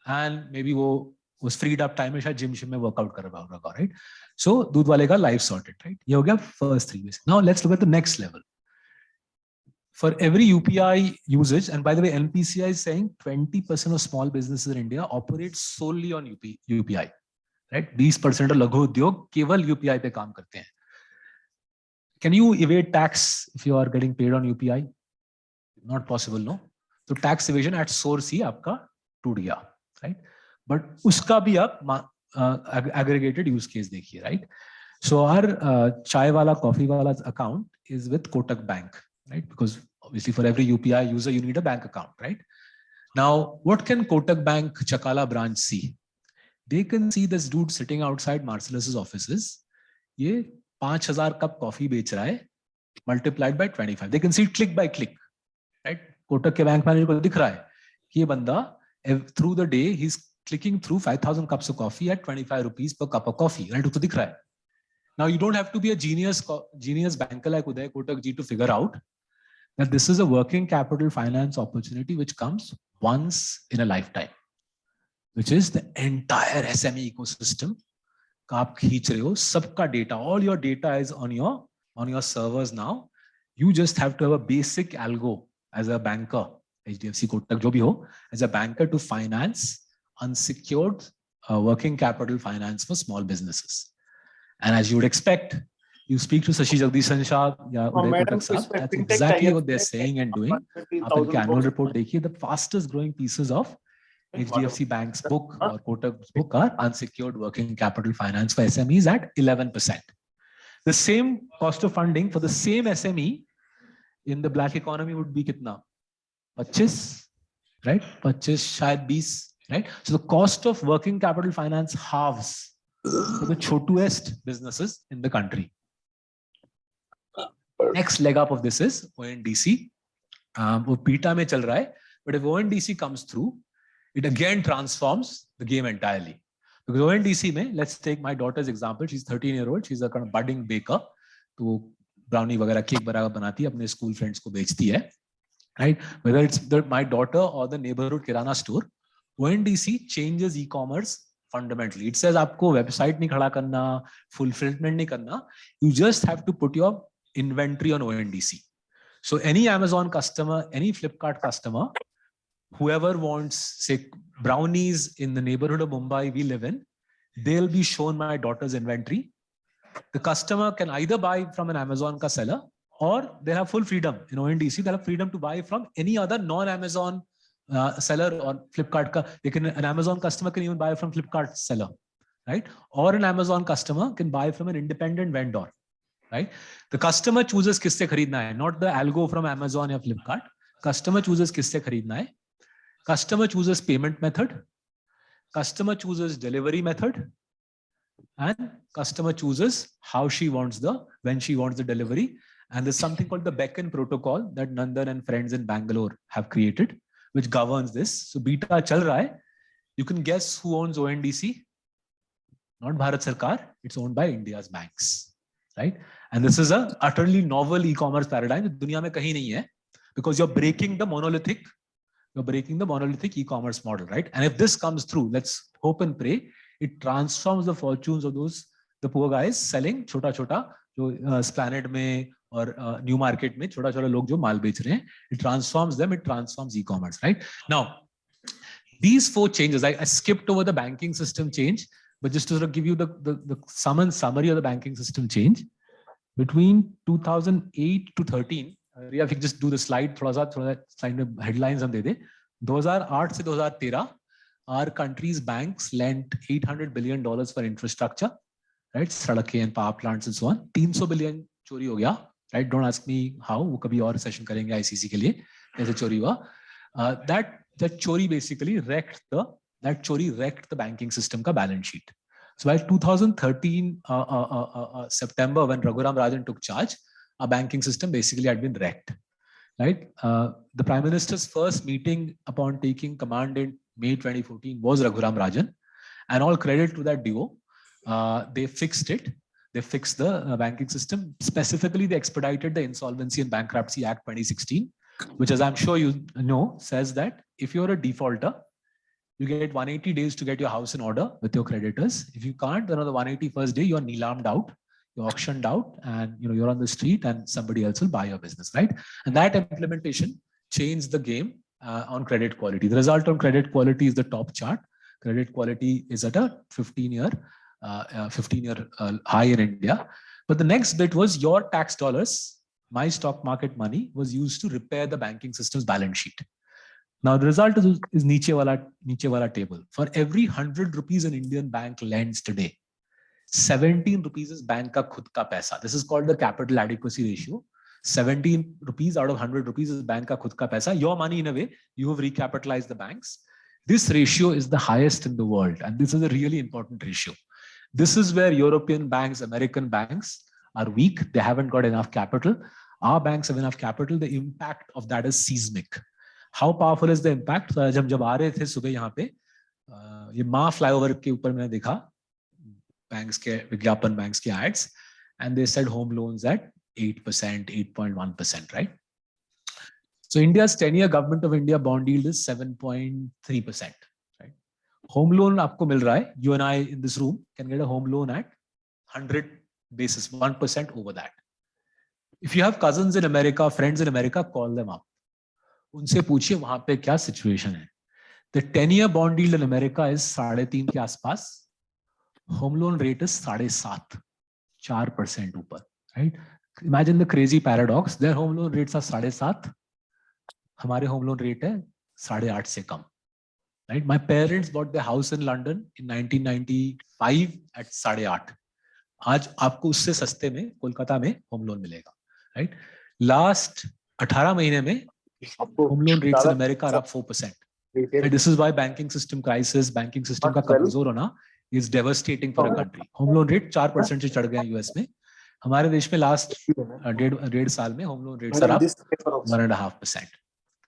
and maybe वो was freed up time में शायद जिम में वर्कआउट कर रहा होगा, right? So दूध वाले का life sorted, right? ये हो गया first 3 ways. Now let's look at the next level. For every UPI usage, and by the way, NPCI is saying 20% of small businesses in India operate solely on UPI, right? 20% of लघु उद्योग केवल UPI पे काम करते हैं. Can you evade tax if you are getting paid on UPI? Not possible, no? So tax evasion at source ही आपका टूट गया, right? But उसका भी आप aggregated use case देखिए, right? So our chai wala, coffee wala account is with Kotak Bank, right? Because obviously for every UPI user, you need a bank account, right? Now, what can Kotak Bank Chakala branch see? They can see this dude sitting outside Marcellus's offices. ये 5,000 cup coffee बेच रहा है, multiplied by 25. They can see it click by click, right? Kotak के bank manager को दिख रहा है कि ये बंदा through the day he's clicking through 5,000 cups of coffee at 25 rupees per cup of coffee, right? उसको दिख रहा है. Now you don't have to be a genius banker like Uday Kotak ji to figure out that this is a working capital finance opportunity which comes once in a lifetime, which is the entire SME ecosystem. आप खींच रहे हो सबका data, all your data is on your servers now. You just have to have a basic algo as a banker, HDFC Kotak जो भी हो, as a banker to finance unsecured working capital finance for small businesses. And as you would expect, you speak to Sashi Jagdishan Shah, Uday Kotak Saab, that's exactly what they're saying and doing. आप इनके annual report देखिए, the fastest growing pieces of HDFC Bank's book or Kotak's book are unsecured working capital finance for SMEs at 11%. The same cost of funding for the same SME in the black economy would be kitna? 25, right? 25, shayad 20, right? So the cost of working capital finance halves for the chottuest businesses in the country. Next leg up of this is ONDC. वो pita में चल रहा है, but if ONDC comes through, it again transforms the game entirely. Because ONDC में, let's take my daughter's example. She's 13-year-old. She's a kind of budding baker. तो brownie वगैरह cake वगैरह बनाती है, अपने school friends को बेचती है, right? Whether it's my daughter or the neighborhood kirana store, ONDC changes e-commerce fundamentally. It says आपको website नहीं खड़ा करना, fulfillment नहीं करना. You just have to put your inventory on ONDC. So any Amazon customer, any Flipkart customer, whoever wants, say, brownies in the neighborhood of Mumbai we live in, they'll be shown my daughter's inventory. The customer can either buy from an Amazon ka seller, or they have full freedom. In ONDC, they have freedom to buy from any other non-Amazon seller or Flipkart ka. An Amazon customer can even buy from Flipkart seller, right? Or an Amazon customer can buy from an independent vendor, right? The customer chooses किससे खरीदना है, not the algo from Amazon or Flipkart. Customer chooses किससे खरीदना है. Customer chooses payment method. Customer chooses delivery method. And customer chooses how she wants when she wants the delivery. And there's something called the beacon protocol that Nandan and friends in Bangalore have created, which governs this. So beta chal raha hai. You can guess who owns ONDC? Not Bharat Sarkar. It's owned by India's banks, right? And this is a utterly novel e-commerce paradigm. Dunya mein kahin nahi hai, because you're breaking the monolithic e-commerce model, right? And if this comes through, let's hope and pray, it transforms the fortunes of the poor guys selling chota जो Splanet में और New Market में छोटा लोग जो माल बेच रहे हैं. It transforms them, it transforms e-commerce, right? Now, these 4 changes, I skipped over the banking system change, but just to sort of give you the sum and summary of the banking system change, between 2008 to 13, if you just do the slide, थोड़ा सा slide में headlines हम दे दे. 2008 से 2013 our country's banks lent $800 billion for infrastructure, right? सड़कें and power plants and so on. 300 billion चोरी हो गया, right? Don't ask me how. वो कभी और सेशन करेंगे ICC के लिए कैसे चोरी हुआ. That चोरी basically wrecked the banking system का balance sheet. So by 2013 September, when Raghuram Rajan took charge, our banking system basically had been wrecked. Right? The Prime Minister's first meeting upon taking command in May 2014 was Raghuram Rajan, and all credit to that duo. They fixed it. They fixed the banking system. Specifically, they expedited the Insolvency and Bankruptcy Act 2016, which, as I'm sure you know, says that if you're a defaulter, you get 180 days to get your house in order with your creditors. If you can't, then on the 181st day, you're nilamed out, you're auctioned out, and you're on the street, and somebody else will buy your business, right? And that implementation changed the game on credit quality. The result on credit quality is the top chart. Credit quality is at a 15-year high in India. But the next bit was your tax dollars, my stock market money, was used to repair the banking system's balance sheet. Now the result is niche wala table. For every 100 rupees an Indian bank lends today, 17 rupees is bank ka khud ka paisa. This is called the capital adequacy ratio. 17 rupees out of 100 rupees is bank ka khud ka paisa. Your money, in a way, you have recapitalized the banks. This ratio is the highest in the world, and this is a really important ratio. This is where European banks, American banks are weak. They haven't got enough capital. Our banks have enough capital. The impact of that is seismic. How powerful is the impact? जब आ रहे थे सुबह यहाँ पे, ये माँ flyover के ऊपर मैंने देखा बैंक्स के विज्ञापन, बैंक्स के ads, and they said home loans at 8%, 8.1%, right? So India's 10-year government of India bond yield is 7.3%, right? Home loan आपको मिल रहा है. You and I in this room can get a home loan at 100 basis, 1% over that. If you have cousins in America, friends in America, call them up. उनसे पूछिए वहां पे क्या situation है. The 10-year bond yield in America is 3.5 के आसपास. Home loan rate is 7.5, 4% ऊपर, right? Imagine the crazy paradox. Their home loan rates are 7.5. हमारे home loan rate है 8.5 से कम, right? My parents bought their house in London in 1995 at 8.5. आज आपको उससे सस्ते में कोलकाता में home loan मिलेगा, right? Last 18 महीने में home loan rates in America are up 4%. And this is why banking system crisis, banking system का कमजोर होना is devastating for a country. Home loan rate 4% से चढ़ गए US में. हमारे देश में last डेढ़ साल में home loan rates are up 1.5%.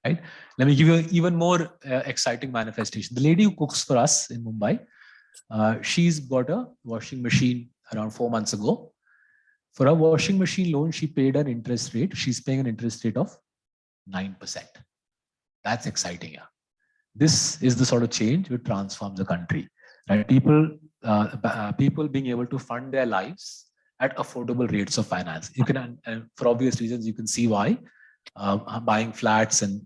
Right? Let me give you an even more exciting manifestation. The lady who cooks for us in Mumbai, she's bought a washing machine around 4 months ago. For a washing machine loan, she paid an interest rate. She's paying an interest rate of 9%. That's exciting, yeah. This is the sort of change which transforms the country. Right? People being able to fund their lives at affordable rates of finance. You can, for obvious reasons, you can see why buying flats and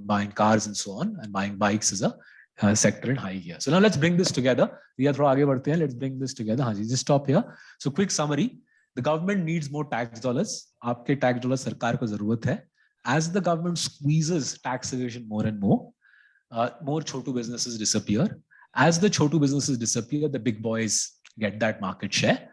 buying cars and so on, and buying bikes is a sector in high gear. So now let's bring this together. Let's bring this together. Just stop here. So quick summary. The government needs more tax dollars. Aapke tax dollars sarkar ko zarurat hai. As the government squeezes tax evasion more and more chotu businesses disappear. As the chotu businesses disappear, the big boys get that market share.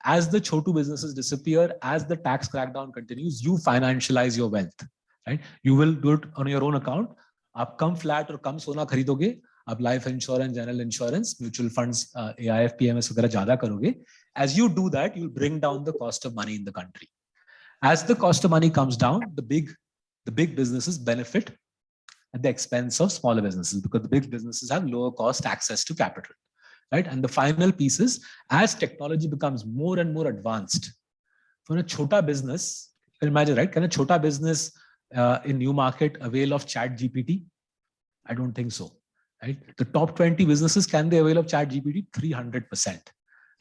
As the chotu businesses disappear, as the tax crackdown continues, you financialize your wealth, right? You will do it on your own account. आप कम flat और कम सोना खरीदोगे, आप life insurance, general insurance, mutual funds, AIF, PMS वगैरह ज़्यादा करोगे. As you do that, you'll bring down the cost of money in the country. As the cost of money comes down, the big businesses benefit at the expense of smaller businesses, because the big businesses have lower cost access to capital, right? And the final piece is, as technology becomes more and more advanced, for a chota business, you can imagine, right? Can a chota business in new market avail of Chat GPT? I don't think so, right? The top 20 businesses, can they avail of Chat GPT? 300%,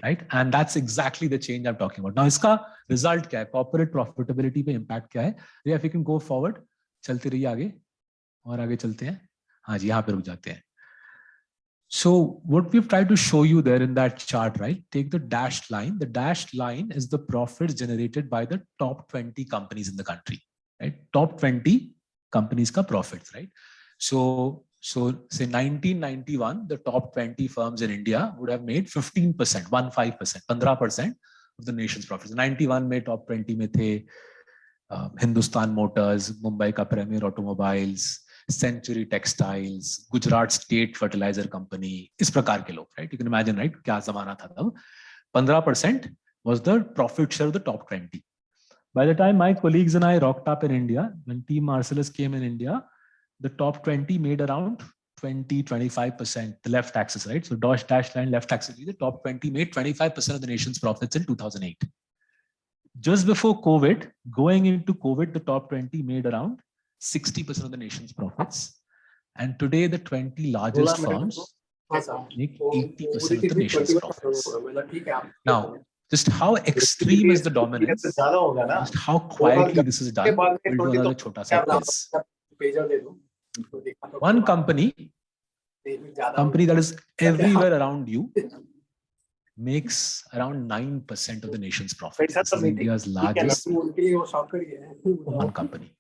right? And that's exactly the change I'm talking about. Now, iska result kya hai? Corporate profitability pe impact kya hai? Yeah, if you can go forward, chalte rahiye aage. और आगे चलते हैं. हाँ जी, यहाँ पे रुक जाते हैं. So what we've tried to show you there in that chart, right? Take the dashed line. The dashed line is the profits generated by the top 20 companies in the country, right? Top 20 companies ka profits, right? So So say 1991, the top 20 firms in India would have made 15%, 15% of the nation's profits. 91 में top 20 में थे Hindustan Motors, Mumbai का Premier Automobiles, Century Textiles, Gujarat State Fertilizer Company, इस प्रकार के लोग, right? You can imagine, right? क्या जमाना था तब. 15% was the profit share of the top 20. By the time my colleagues and I rocked up in India, when Team Marcellus came in India, the top 20 made around 20-25%, the left axis, right? So dash line left axis, the top 20 made 25% of the nation's profits in 2008. Just before COVID, going into COVID, the top 20 made around 60% of the nation's profits. And today, the 20 largest firms make 80% of the nation's profits. Now, just how extreme is the dominance, just how quietly this is done, we'll do another chota sa quiz. One company that is everywhere around you makes around 9% of the nation's profit. This is India's largest one company.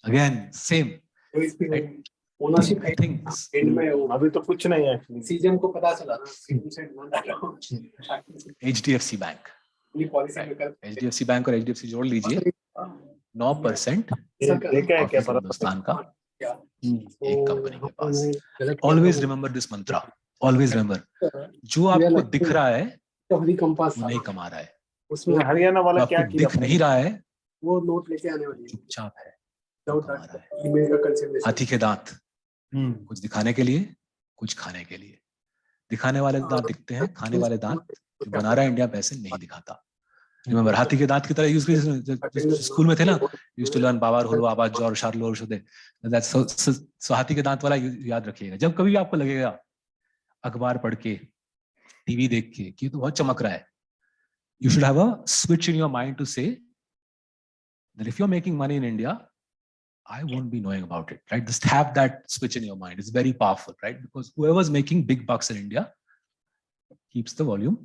Again, same. Right? Things. अभी तो कुछ नहीं है actually. Season को पता चला ना, season से ना डालो. HDFC Bank. HDFC Bank और HDFC जोड़ लीजिए. 9% हिंदुस्तान का एक कंपनी के पास. Always remember this mantra. Always remember. जो आपको दिख रहा है वो नहीं कमा रहा है. उसमें हरियाणा वाला क्या किया? दिख नहीं रहा है वो नोट लेके आने वाली है. चुपचाप है. ईमेल का कंसिडरेशन. हाथी के दांत. कुछ दिखाने के लिए, कुछ खाने के लिए. दिखाने वाले दांत दिखते हैं, खाने वाले दांत जो बना रहा है इंडिया पैसे नहीं दिखाता. रिमेंबर, हाथी के दांत की तरह यूज भी स्कूल में थे ना, यूज टू लर्न बाबर हुलवा आबाद जौर शार्लो और शुदे. सो हाथी के दांत वाला याद रखिएगा. जब कभी आपको लगेगा अखबार पढ़ के, टीवी देख के कि तो बहुत चमक रहा है, you should have a switch in your mind to say that if you're making money in India, I won't be knowing about it, right? Just have that switch in your mind. It's very powerful, right? Because whoever's making big bucks in India keeps the volume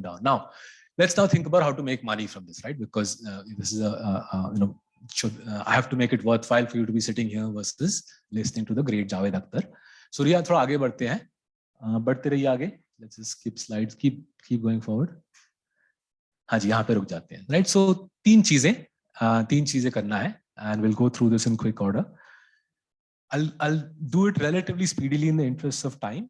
down. Now, let's now think about how to make money from this, right? Because this is I have to make it worthwhile for you to be sitting here versus listening to the great Javed Akhtar. So रिया थोड़ा आगे बढ़ते हैं, बढ़ते रहिए आगे. Let's just skip slides, keep going forward. हाँ जी, यहाँ पे रुक जाते हैं, right? So तीन चीजें करना है, and we'll go through this in quick order. I'll do it relatively speedily in the interest of time.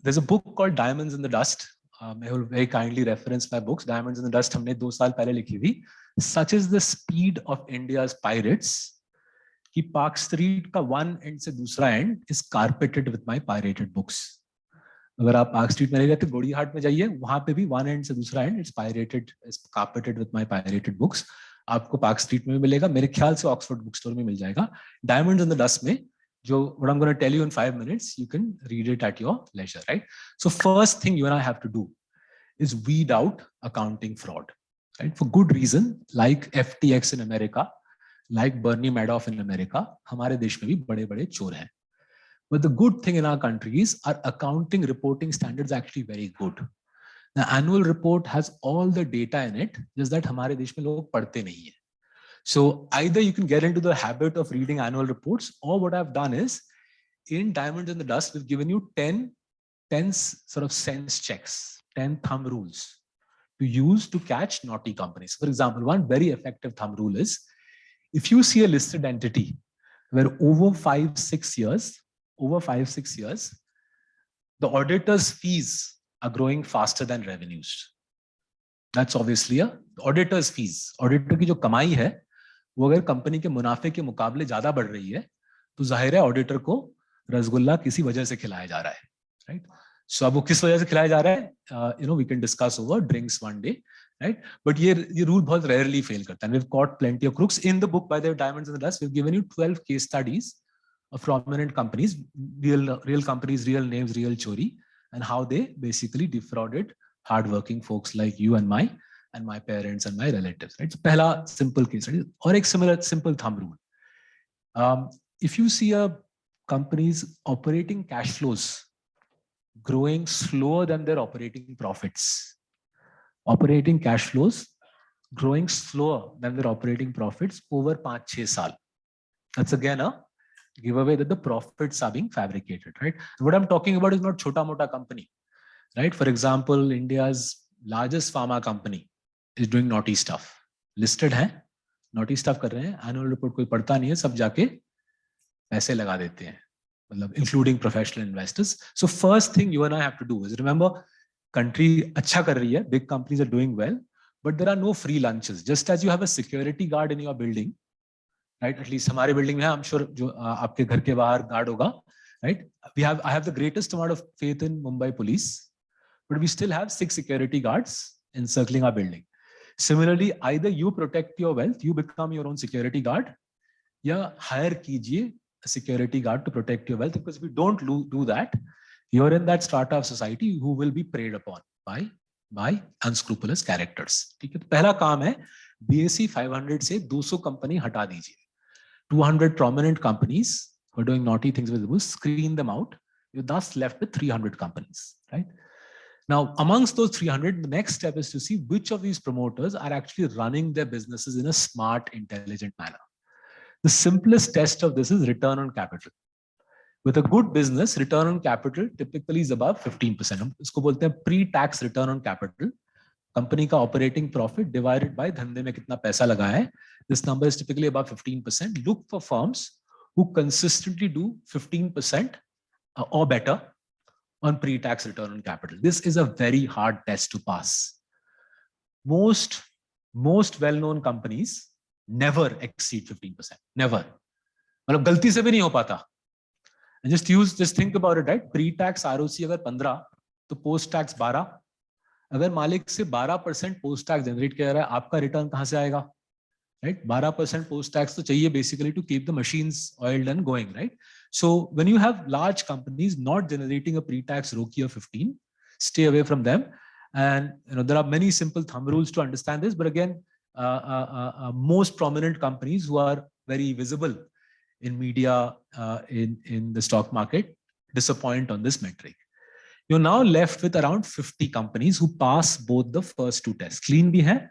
There's a book called Diamonds in the Dust. I will very kindly reference my books. Diamonds in the Dust हमने 2 साल पहले लिखी थी. Such is the speed of India's pirates कि park street का one end से दूसरा end is carpeted with my pirated books. अगर आप पार्क स्ट्रीट में नहीं रहते, गोड़ी हाट में जाइए, वहां पे भी one end से दूसरा end is carpeted with my pirated books. आपको पार्क स्ट्रीट में भी मिलेगा, मेरे ख्याल से ऑक्सफोर्ड बुक स्टोर में मिल जाएगा. डायमंड्स इन द डस्ट में जो what I'm going to tell you in 5 minutes, you can read it at your leisure, right? So first thing you and I have to do is weed out accounting fraud, right? For good reason, like FTX in America, like Bernie Madoff in America, हमारे देश में भी बड़े-बड़े चोर हैं. But the good thing in our country is our accounting reporting standards are actually very good. The annual report has all the data in it, just that हमारे देश में लोग पढ़ते नहीं हैं. So either you can get into the habit of reading annual reports, or what I've done is, in Diamonds in the Dust, we've given you 10 sort of sense checks, 10 thumb rules to use to catch naughty companies. For example, one very effective thumb rule is, if you see a listed entity where over 5-6 years, the auditor's fees are growing faster than revenues. That's obviously a auditor's fees. Auditor की जो कमाई है, वो अगर company के मुनाफे के मुकाबले ज्यादा बढ़ रही है, तो जाहिर है ऑडिटर को रसगुल्ला किसी वजह से खिलाया जा रहा है, right? So अब वो किस वजह से खिलाया जा रहा है, we can discuss over drinks one day, right? But ये rule बहुत rarely fail करता है. We've caught plenty of crooks. In the book, by the way, Diamonds in the Dust, we've given you 12 case studies of prominent companies, real companies, real names, real chori, and how they basically defrauded hardworking folks like you and my parents and my relatives, right? So पहला simple case study और एक similar simple thumb rule. If you see a company's operating cash flows growing slower than their operating profits, operating cash flows growing slower than their operating profits over 5-6 साल, That's again a giveaway that the profits are being fabricated, right? What I'm talking about is not chota mota company, right? For example, India's largest pharma company is doing naughty stuff. Listed है, naughty stuff कर रहे हैं, annual report कोई पढ़ता नहीं है, सब जाके पैसे लगा देते हैं, मतलब including professional investors. So first thing you and I have to do is remember, country अच्छा कर रही है, big companies are doing well, but there are no free lunches. Just as you have a security guard in your building, right? At least हमारे building में है, I'm sure जो आपके घर के बाहर guard होगा, right? I have the greatest amount of faith in Mumbai police, but we still have 6 security guards encircling our building. Similarly, either you protect your wealth, you become your own security guard, या hire कीजिए a security guard to protect your wealth, because if you don't do that, you're in that strata of society who will be preyed upon by unscrupulous characters. ठीक है, तो पहला काम है BSE 500 से 200 company हटा दीजिए. 200 prominent companies who are doing naughty things with the books, screen them out. You're thus left with 300 companies, right? Now, amongst those 300, the next step is to see which of these promoters are actually running their businesses in a smart, intelligent manner. The simplest test of this is return on capital. With a good business, return on capital typically is above 15%. हम इसको बोलते हैं pre-tax return on capital. Company का operating profit divided by धंधे में कितना पैसा लगाया है. This number is typically above 15%. Look for firms who consistently do 15% or better on pre-tax return on capital. This is a very hard test to pass. Most well-known companies never exceed 15%. Never. मतलब गलती से भी नहीं हो पाता. And just think about it, right? Pre-tax ROC अगर 15 तो post-tax 12. अगर मालिक से 12% post-tax generate किया रहा है, आपका return कहाँ से आएगा? Right? 12% post-tax तो चाहिए basically to keep the machines oiled and going, right? So when you have large companies not generating a pre-tax ROCE of 15, stay away from them. And there are many simple thumb rules to understand this. But again, most prominent companies who are very visible in media, in the stock market, disappoint on this metric. You're now left with around 50 companies who pass both the first two tests. Clean bhi hai,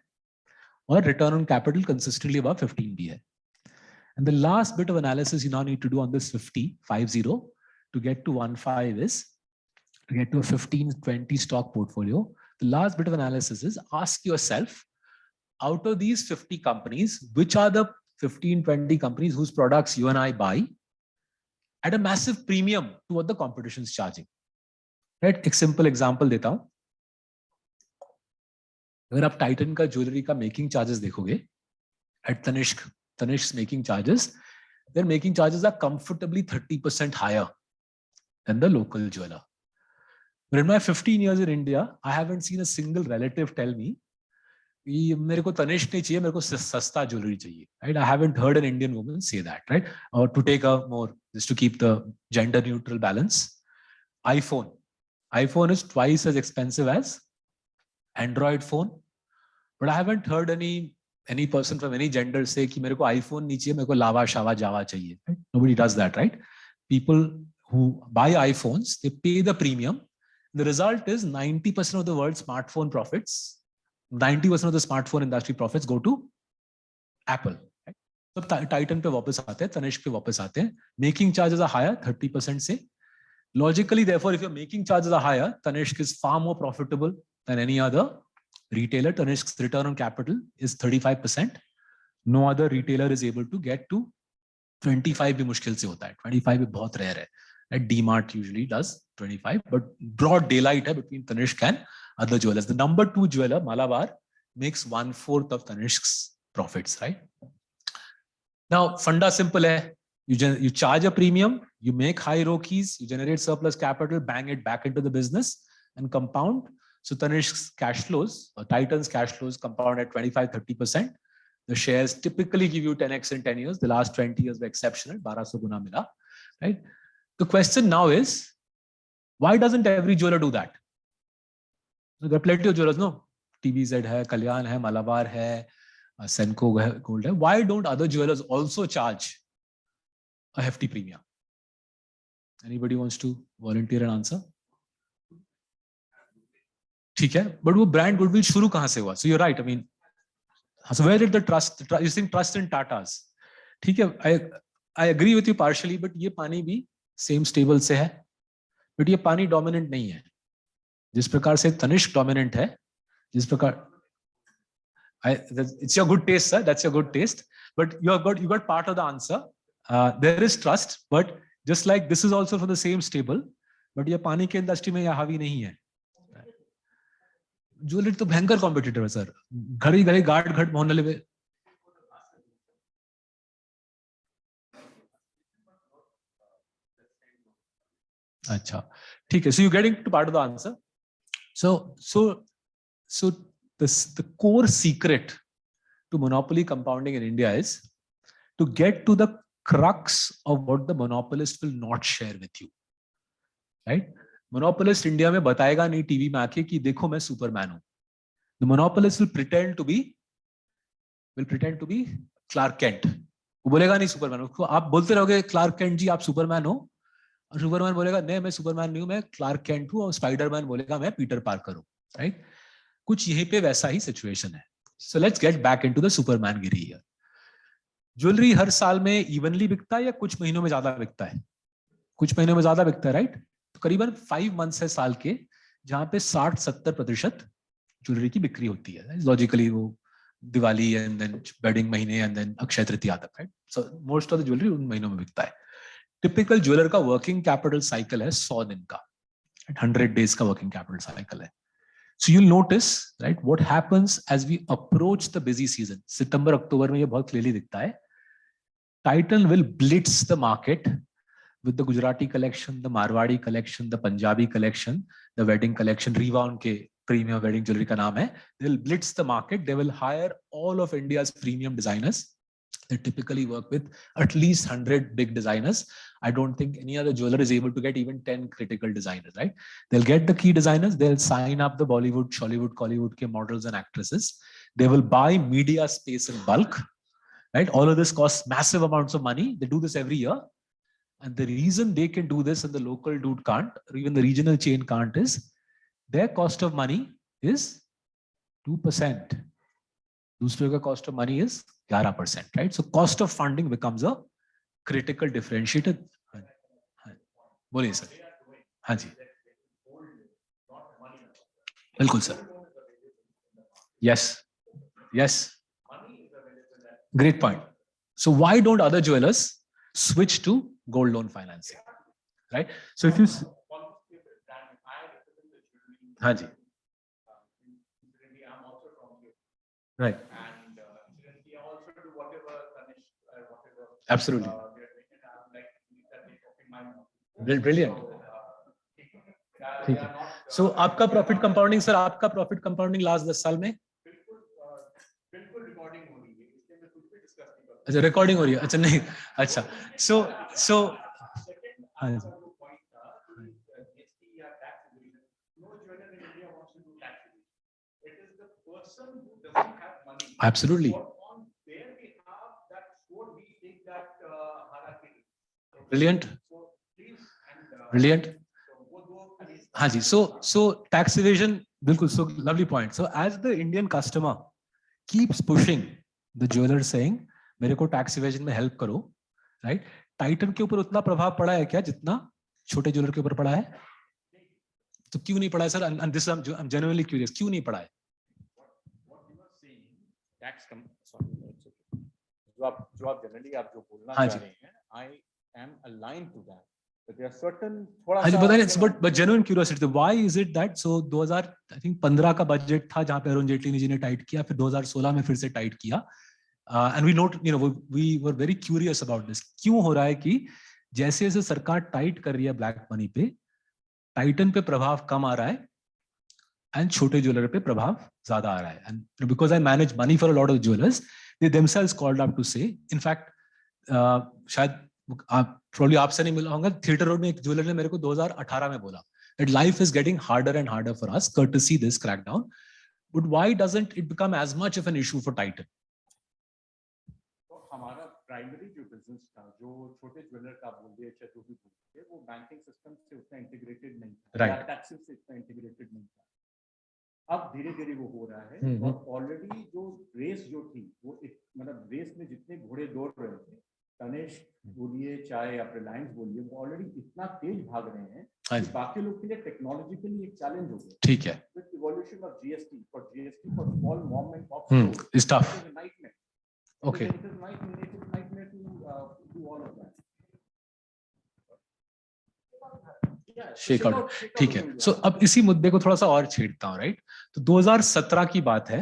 or return on capital consistently above 15 bhi hai. And the last bit of analysis you now need to do on this 50 to get to 15 is to get to a 15-20 stock portfolio. The last bit of analysis is ask yourself, out of these 50 companies, which are the 15-20 companies whose products you and I buy at a massive premium to what the competition is charging. Right? एक simple example देता हूं. अगर आप Titan का jewellery का making charges देखोगे at Tanishq's making charges, their making charges are comfortably 30% higher than the local jeweler. But in my 15 years in India, I haven't seen a single relative tell me, मेरे को तनिष्क नहीं चाहिए, मेरे को सस्ता jewellery चाहिए. Right? I haven't heard an Indian woman say that, right? Or to take a more, just to keep the gender neutral balance, iPhone is twice as expensive as Android phone. But I haven't heard any person from any gender say कि मेरे को iPhone नहीं चाहिए, मेरे को लावा शावा जावा चाहिए. Right? Nobody does that, right? People who buy iPhones, they pay the premium. The result is 90% of the world's smartphone profits, 90% of the smartphone industry profits go to Apple. Right? So Titan पे वापस आते हैं, Tanishq पे वापस आते हैं. Making charges are higher, 30% से. Logically, therefore, if your making charges are higher, Tanishq is far more profitable than any other retailer. Tanishq's return on capital is 35%. No other retailer is able to get to 25 भी मुश्किल से होता है. 25 भी बहुत rare है. Right? DMart usually does 25, but broad daylight है between Tanishq and other jewelers. The number 2 jeweler, Malabar, makes 1/4 of Tanishq's profits, right? Now, funda simple hai. You charge a premium, you make high ROCEs, you generate surplus capital, bang it back into the business and compound. So Tanishq's cash flows, or Titan's cash flows, compound at 25-30%. The shares typically give you 10x in 10 years. The last 20 years were exceptional. 1200 guna mila, right? The question now is, why doesn't every jeweler do that? There are plenty of jewelers, no? TVZ hai, Kalyan hai, Malabar hai, Senco Gold hai. Why don't other jewelers also charge a hefty premium? Anybody wants to volunteer an answer? ठीक है, but वो brand goodwill शुरू कहाँ से हुआ? So you're right. I mean, so where did the trust? You think trust in Tatas? ठीक है, I agree with you partially, but ये पानी भी सेम स्टेबल से है, बट ये पानी डोमिनेंट नहीं है जिस प्रकार से तनिष्क डोमिनेंट है, जिस प्रकार it's your good taste, sir. That's your good taste. But you got part of the answer. There is trust, but just like this is also for the same stable, but ये पानी के industry में ये हावी नहीं है. Jewellery तो भयंकर कॉम्पिटिटर है सर, घड़ी घड़ी गार्ड घट मोहल्ले में. अच्छा ठीक है. So you getting to part of the answer. So the core secret to monopoly compounding in India is to get to the crux of what the monopolist will not share with you, right? Monopolist India में बताएगा नहीं TV में आके कि देखो मैं Superman हूं. The monopolist will pretend to be Clark Kent. वो बोलेगा नहीं सुपरमैन. उसको आप बोलते रहोगे क्लार्क केंट जी आप सुपरमैन हो, और सुपरमैन बोलेगा नहीं मैं सुपरमैन नहीं हूं, मैं क्लार्क केंट हूं, और स्पाइडरमैन बोलेगा मैं पीटर पार्कर हूं, राइट? कुछ यहीं पे वैसा ही सिचुएशन है. So let's get back into the Superman गिरी here. ज्वेलरी हर साल में इवनली बिकता है या कुछ महीनों में ज्यादा बिकता है? कुछ महीनों में ज्यादा बिकता है, राइट? तो करीबन 5 मंथ्स है साल के जहां पे 60-70% ज्वेलरी की बिक्री होती है. लॉजिकली वो दिवाली एंड देन वेडिंग महीने एंड देन अक्षय तृतीया तक, right? So most of the jewellery उन महीनों में बिकता है. टिपिकल ज्वेलर का वर्किंग कैपिटल साइकिल है 100 दिन का, 100 डेज का वर्किंग कैपिटल साइकिल है. So you'll notice, right, what happens as we approach the busy season. September, October में ये बहुत clearly दिखता है. Titan will blitz the market with the Gujarati collection, the Marwadi collection, the Punjabi collection, the wedding collection. Rewa उनके premium wedding jewelry का नाम है. They will blitz the market. They will hire all of India's premium designers. They typically work with at least 100 big designers. I don't think any other jeweler is able to get even 10 critical designers, right? They'll get the key designers, they'll sign up the Bollywood, Shollywood, Collywood ke models and actresses. They will buy media space in bulk, right? All of this costs massive amounts of money. They do this every year. And the reason they can do this and the local dude can't, or even the regional chain can't, is their cost of money is 2%. दूसरे का cost of money is 11%, right? So cost of funding becomes a critical differentiator. बोलिए sir. हाँ जी, बिल्कुल sir. Yes, great point. So why don't other jewelers switch to gold loan financing, right? So if you, हाँ जी, right, absolutely, brilliant. ठीक है. So आपका profit compounding sir, आपका profit compounding last 10 साल में? अच्छा रिकॉर्डिंग हो रही है. अच्छा नहीं, अच्छा. So हाँ जी, absolutely, brilliant. हाँ जी. So tax evasion, बिल्कुल. So lovely point. So as the Indian customer keeps pushing the jeweler saying मेरे को tax evasion में help करो, right? टाइटन के ऊपर उतना प्रभाव पड़ा है क्या जितना छोटे ज्वेलर के ऊपर पड़ा है? तो क्यों नहीं पड़ा है sir? And this I'm genuinely curious, क्यों नहीं पड़ा है? जो आप जनरली आप जो बोलना हाँ चाह जी. रहे हैं, I am aligned to that. But there are certain थोड़ा हाँ जी, सा पता नहीं, but genuine curiosity, why is it that so 2015 का बजट था जहाँ पे अरुण जेटली जी ने टाइट किया, फिर 2016 में फिर से टाइट किया, and we were very curious about this. क्यों हो रहा है कि जैसे जैसे सरकार टाइट कर रही है ब्लैक मनी पे, टाइटन पे प्रभाव कम आ रहा है एंड छोटे ज्वेलर पे प्रभाव ज्यादा आ रहा है. And because I manage money for a lot of jewellers, they themselves called up to say, in fact शायद आप probably आपसे नहीं मिला होगा, थिएटर रोड में एक ज्वेलर ने मेरे को 2018 में बोला that life is getting harder and harder for us courtesy this crackdown, but why doesn't it become as much of an issue for Titan? तो हमारा प्राइमरी जो बिजनेस था, जो छोटे ज्वेलर का बोल दिए चाहे जो भी बोल दिए, वो बैंकिंग सिस्टम से उतना इंटीग्रेटेड नहीं था, या टैक्सेस से उतना इंटीग्रेटेड नहीं था. अब धीरे धीरे वो हो रहा है. और ऑलरेडी जो रेस जो थी वो मतलब रेस में जितने घोड़े दौड़ रहे थे तनिष्क बोलिए चाहे आप रिलायंस बोलिए, वो ऑलरेडी इतना तेज भाग रहे हैं हाँ कि जी, बाकी लोग के लिए टेक्नोलॉजिकली एक चैलेंज हो गया। ठीक है। With evolution of GST for small mom and pop stores, It's tough. it is a nightmare. Okay. It is a nightmare to do all of that. Yeah, shake out, shake ठीक out है। हो सो गया। अब इसी मुद्दे को थोड़ा सा और छेड़ता हूँ, राइट? तो 2017 की बात है,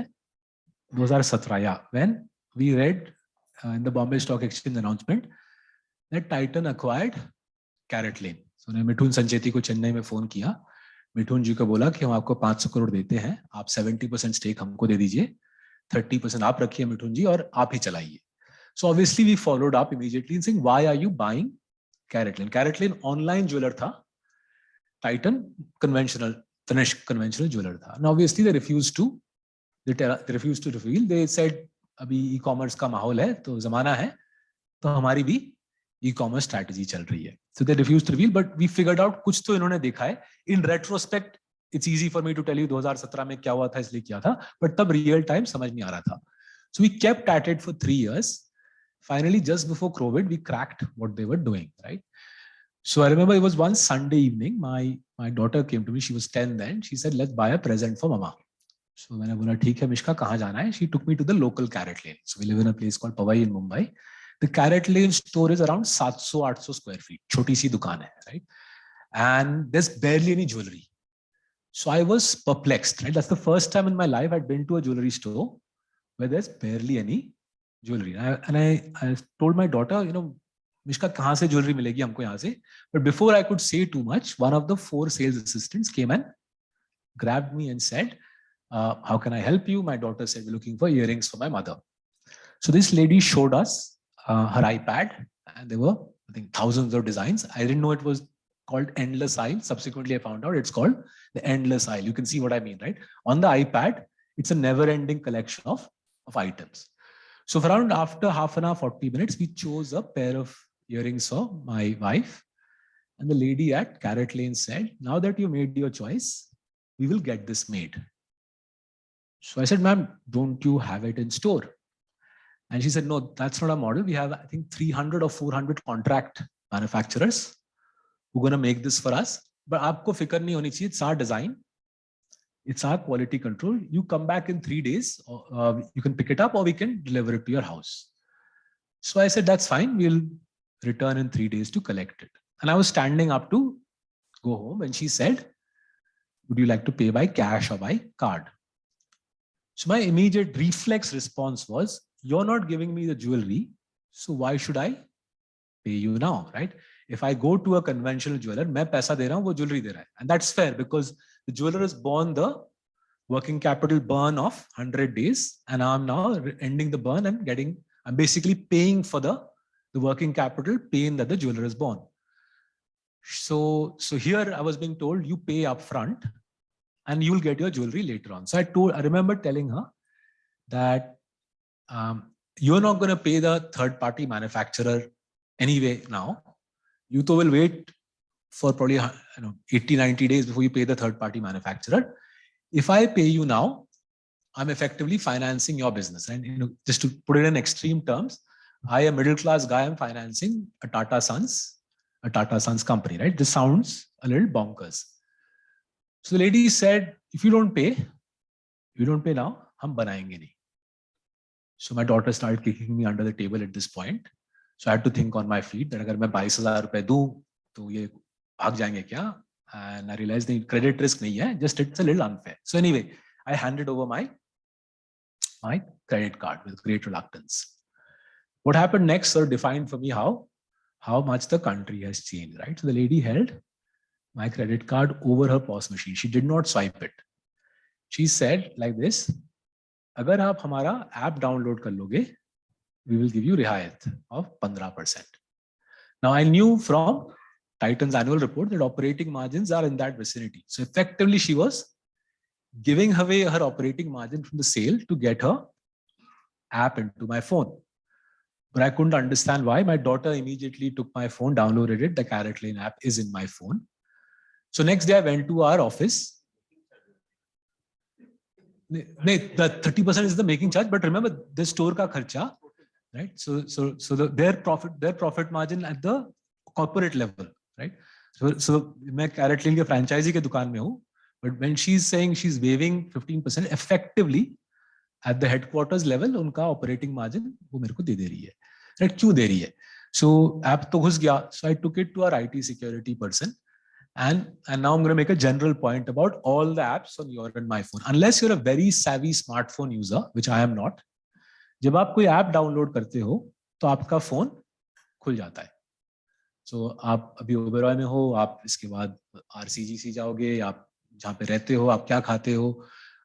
2017, या when we read in the Bombay stock exchange announcement that Titan acquired CaratLane. So ने मिठुन संचेती को चेन्नई में फोन किया, मिठुन जी को बोला कि हम आपको 500 करोड़ देते हैं, आप 70% स्टेक हमको दे दीजिए, 30% आप रखिए मिठुन जी और आप ही चलाइए। So obviously we followed up immediately saying why are you buying CaratLane? CaratLane online jeweller था, Titan conventional, Tanishq conventional jeweller था। Now obviously they refused to reveal. They said अभी ई कॉमर्स का माहौल है, तो जमाना है, तो हमारी भी ई कॉमर्स स्ट्रैटेजी चल रही है। So they refused to reveal, but we figured out कुछ तो इन्होंने देखा है। In retrospect, it's easy for me to tell you 2017 में क्या हुआ था, इसलिए किया था, but तब रियल टाइम समझ नहीं आ रहा था। So we kept at it for 3 years. Finally, just before COVID, we cracked what they were doing, right? So I remember it was one Sunday evening. My daughter came to me. She was 10 then. She said, "Let's buy a present for mama." So मैंने बोला ठीक है मिश्का, कहाँ जाना है? She took me to the local Carrot Lane. So we live in a place called Powai in Mumbai. The Carrot Lane store is around 700-800 square feet. छोटी सी दुकान है, right? And there's barely any jewelry. So I was perplexed, right? That's the first time in my life I'd been to a jewelry store where there's barely any jewelry. And I told my daughter, you know, Mishka कहाँ से jewellery मिलेगी हमको यहाँ से? But before I could say too much, one of the 4 sales assistants came and grabbed me and said, how can I help you? My daughter said, we're looking for earrings for my mother. So this lady showed us her iPad, and there were, I think, thousands of designs. I didn't know it was called Endless Aisle. Subsequently, I found out it's called the Endless Aisle. You can see what I mean, right? On the iPad, it's a never-ending collection of items. So for around after half an hour, 40 minutes, we chose a pair of earrings for my wife. And the lady at Carrot Lane said, now that you made your choice, we will get this made. So I said, ma'am, don't you have it in store? And she said, no, that's not a model. We have, I think, 300 or 400 contract manufacturers who are going to make this for us. But aapko fikar nahi honi chahiye. It's our design. It's our quality control. You come back in 3 days. You can pick it up or we can deliver it to your house. So I said, that's fine. We'll return in 3 days to collect it. And I was standing up to go home and she said, would you like to pay by cash or by card? So my immediate reflex response was, you're not giving me the jewelry, so why should I pay you now, right? If I go to a conventional jeweler, मैं पैसा दे रहा हूँ, वो jewelry दे रहा है. And that's fair because the jeweler has borne the working capital burn of 100 days and I'm now ending the burn and I'm basically paying for the working capital pain that the jeweler has borne. So here I was being told, you pay upfront and you'll get your jewelry later on. So I remember telling her that you're not going to pay the third-party manufacturer anyway now. You will wait for probably 80, 90 days before you pay the third-party manufacturer. If I pay you now, I'm effectively financing your business. And just to put it in extreme terms, I, a middle-class guy, am financing a Tata Sons company, right? This sounds a little bonkers. So the lady said, if you don't pay now, hum banayenge nahi. So my daughter started kicking me under the table at this point. So I had to think on my feet that agar main 22,000 rupees दूं, तो ये भाग जाएंगे क्या? And I realized the credit risk nahi hai, just it's a little unfair. So anyway, I handed over my credit card with great reluctance. What happened next sort of defined for me how much the country has changed, right? So the lady held my credit card over her POS machine. She did not swipe it. She said like this, अगर आप हमारा app download कर लोगे, we will give you रियायत of 15%. Now I knew from Titan's annual report that operating margins are in that vicinity. So effectively she was giving away her operating margin from the sale to get her app into my phone. But I couldn't understand why. My daughter immediately took my phone, downloaded it. The Carrot Lane app is in my phone. So next day I went to our office. The 30% is the making charge, but remember the store ka kharcha, right? So their profit margin at the corporate level, right? So मैं carat लेन के franchise के दुकान में हूँ, but when she's saying she's waiving 15%, effectively at the headquarters level उनका operating margin वो मेरे को दे रही है, right? क्यों दे रही है? So app तो घुस गया, so I took it to our IT security person, and now I'm going to make a general point about all the apps on your and my phone. Unless you're a very savvy smartphone user, which I am not, जब आप कोई app download करते हो तो आपका phone खुल जाता है. सो आप अभी ओबेरॉय में हो, आप इसके बाद आरसीजीसी जाओगे, आप जहाँ पे रहते हो, आप क्या खाते हो,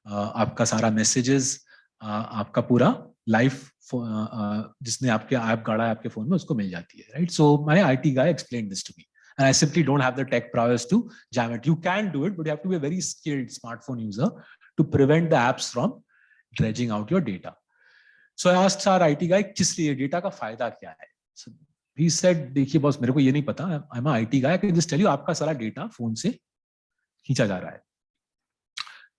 आपका सारा मैसेजेस, आपका पूरा लाइफ जिसने आपके ऐप गाड़ा है आपके फोन में उसको मिल जाती है, right? So my IT guy explain this to me and I simply don't have the tech prowess to jam it. You can do it, but you have to be a very skilled smartphone user to prevent the apps from dredging out your data. So I asked our IT guy, किस लिए data का फायदा क्या है? So he said, देखिए boss, मेरे को ये नहीं पता, I'm an IT guy, I can just tell you आपका सारा डेटा फोन से खींचा जा रहा है.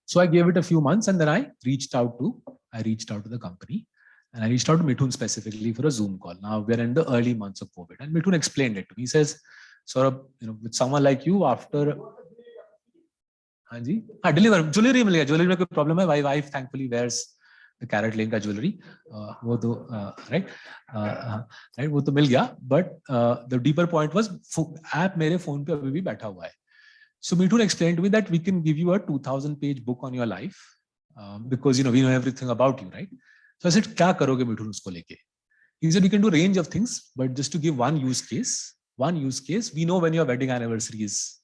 So I gave it a few months and then I reached out to the company, and I reached out to Mithun specifically for a Zoom call. Now we're in the early months of COVID, and Mithun explained it to me. He says, Saurabh, with someone like you, after हाँ जी, हाँ, deliver jewellery मिल गया. Jewellery में कोई problem है? My wife thankfully wears the Carrot Lane का jewellery, वो तो राइट राइट, वो तो मिल गया. But the deeper point was app मेरे फोन पे अभी भी बैठा हुआ है. So Mithun explained to me that we can give you a 2,000 page book on your life because we know everything about you, right? So I said, क्या करोगे Mithun उसको लेके? He said, we can do a range of things, but just to give one use case, we know when your wedding anniversary is.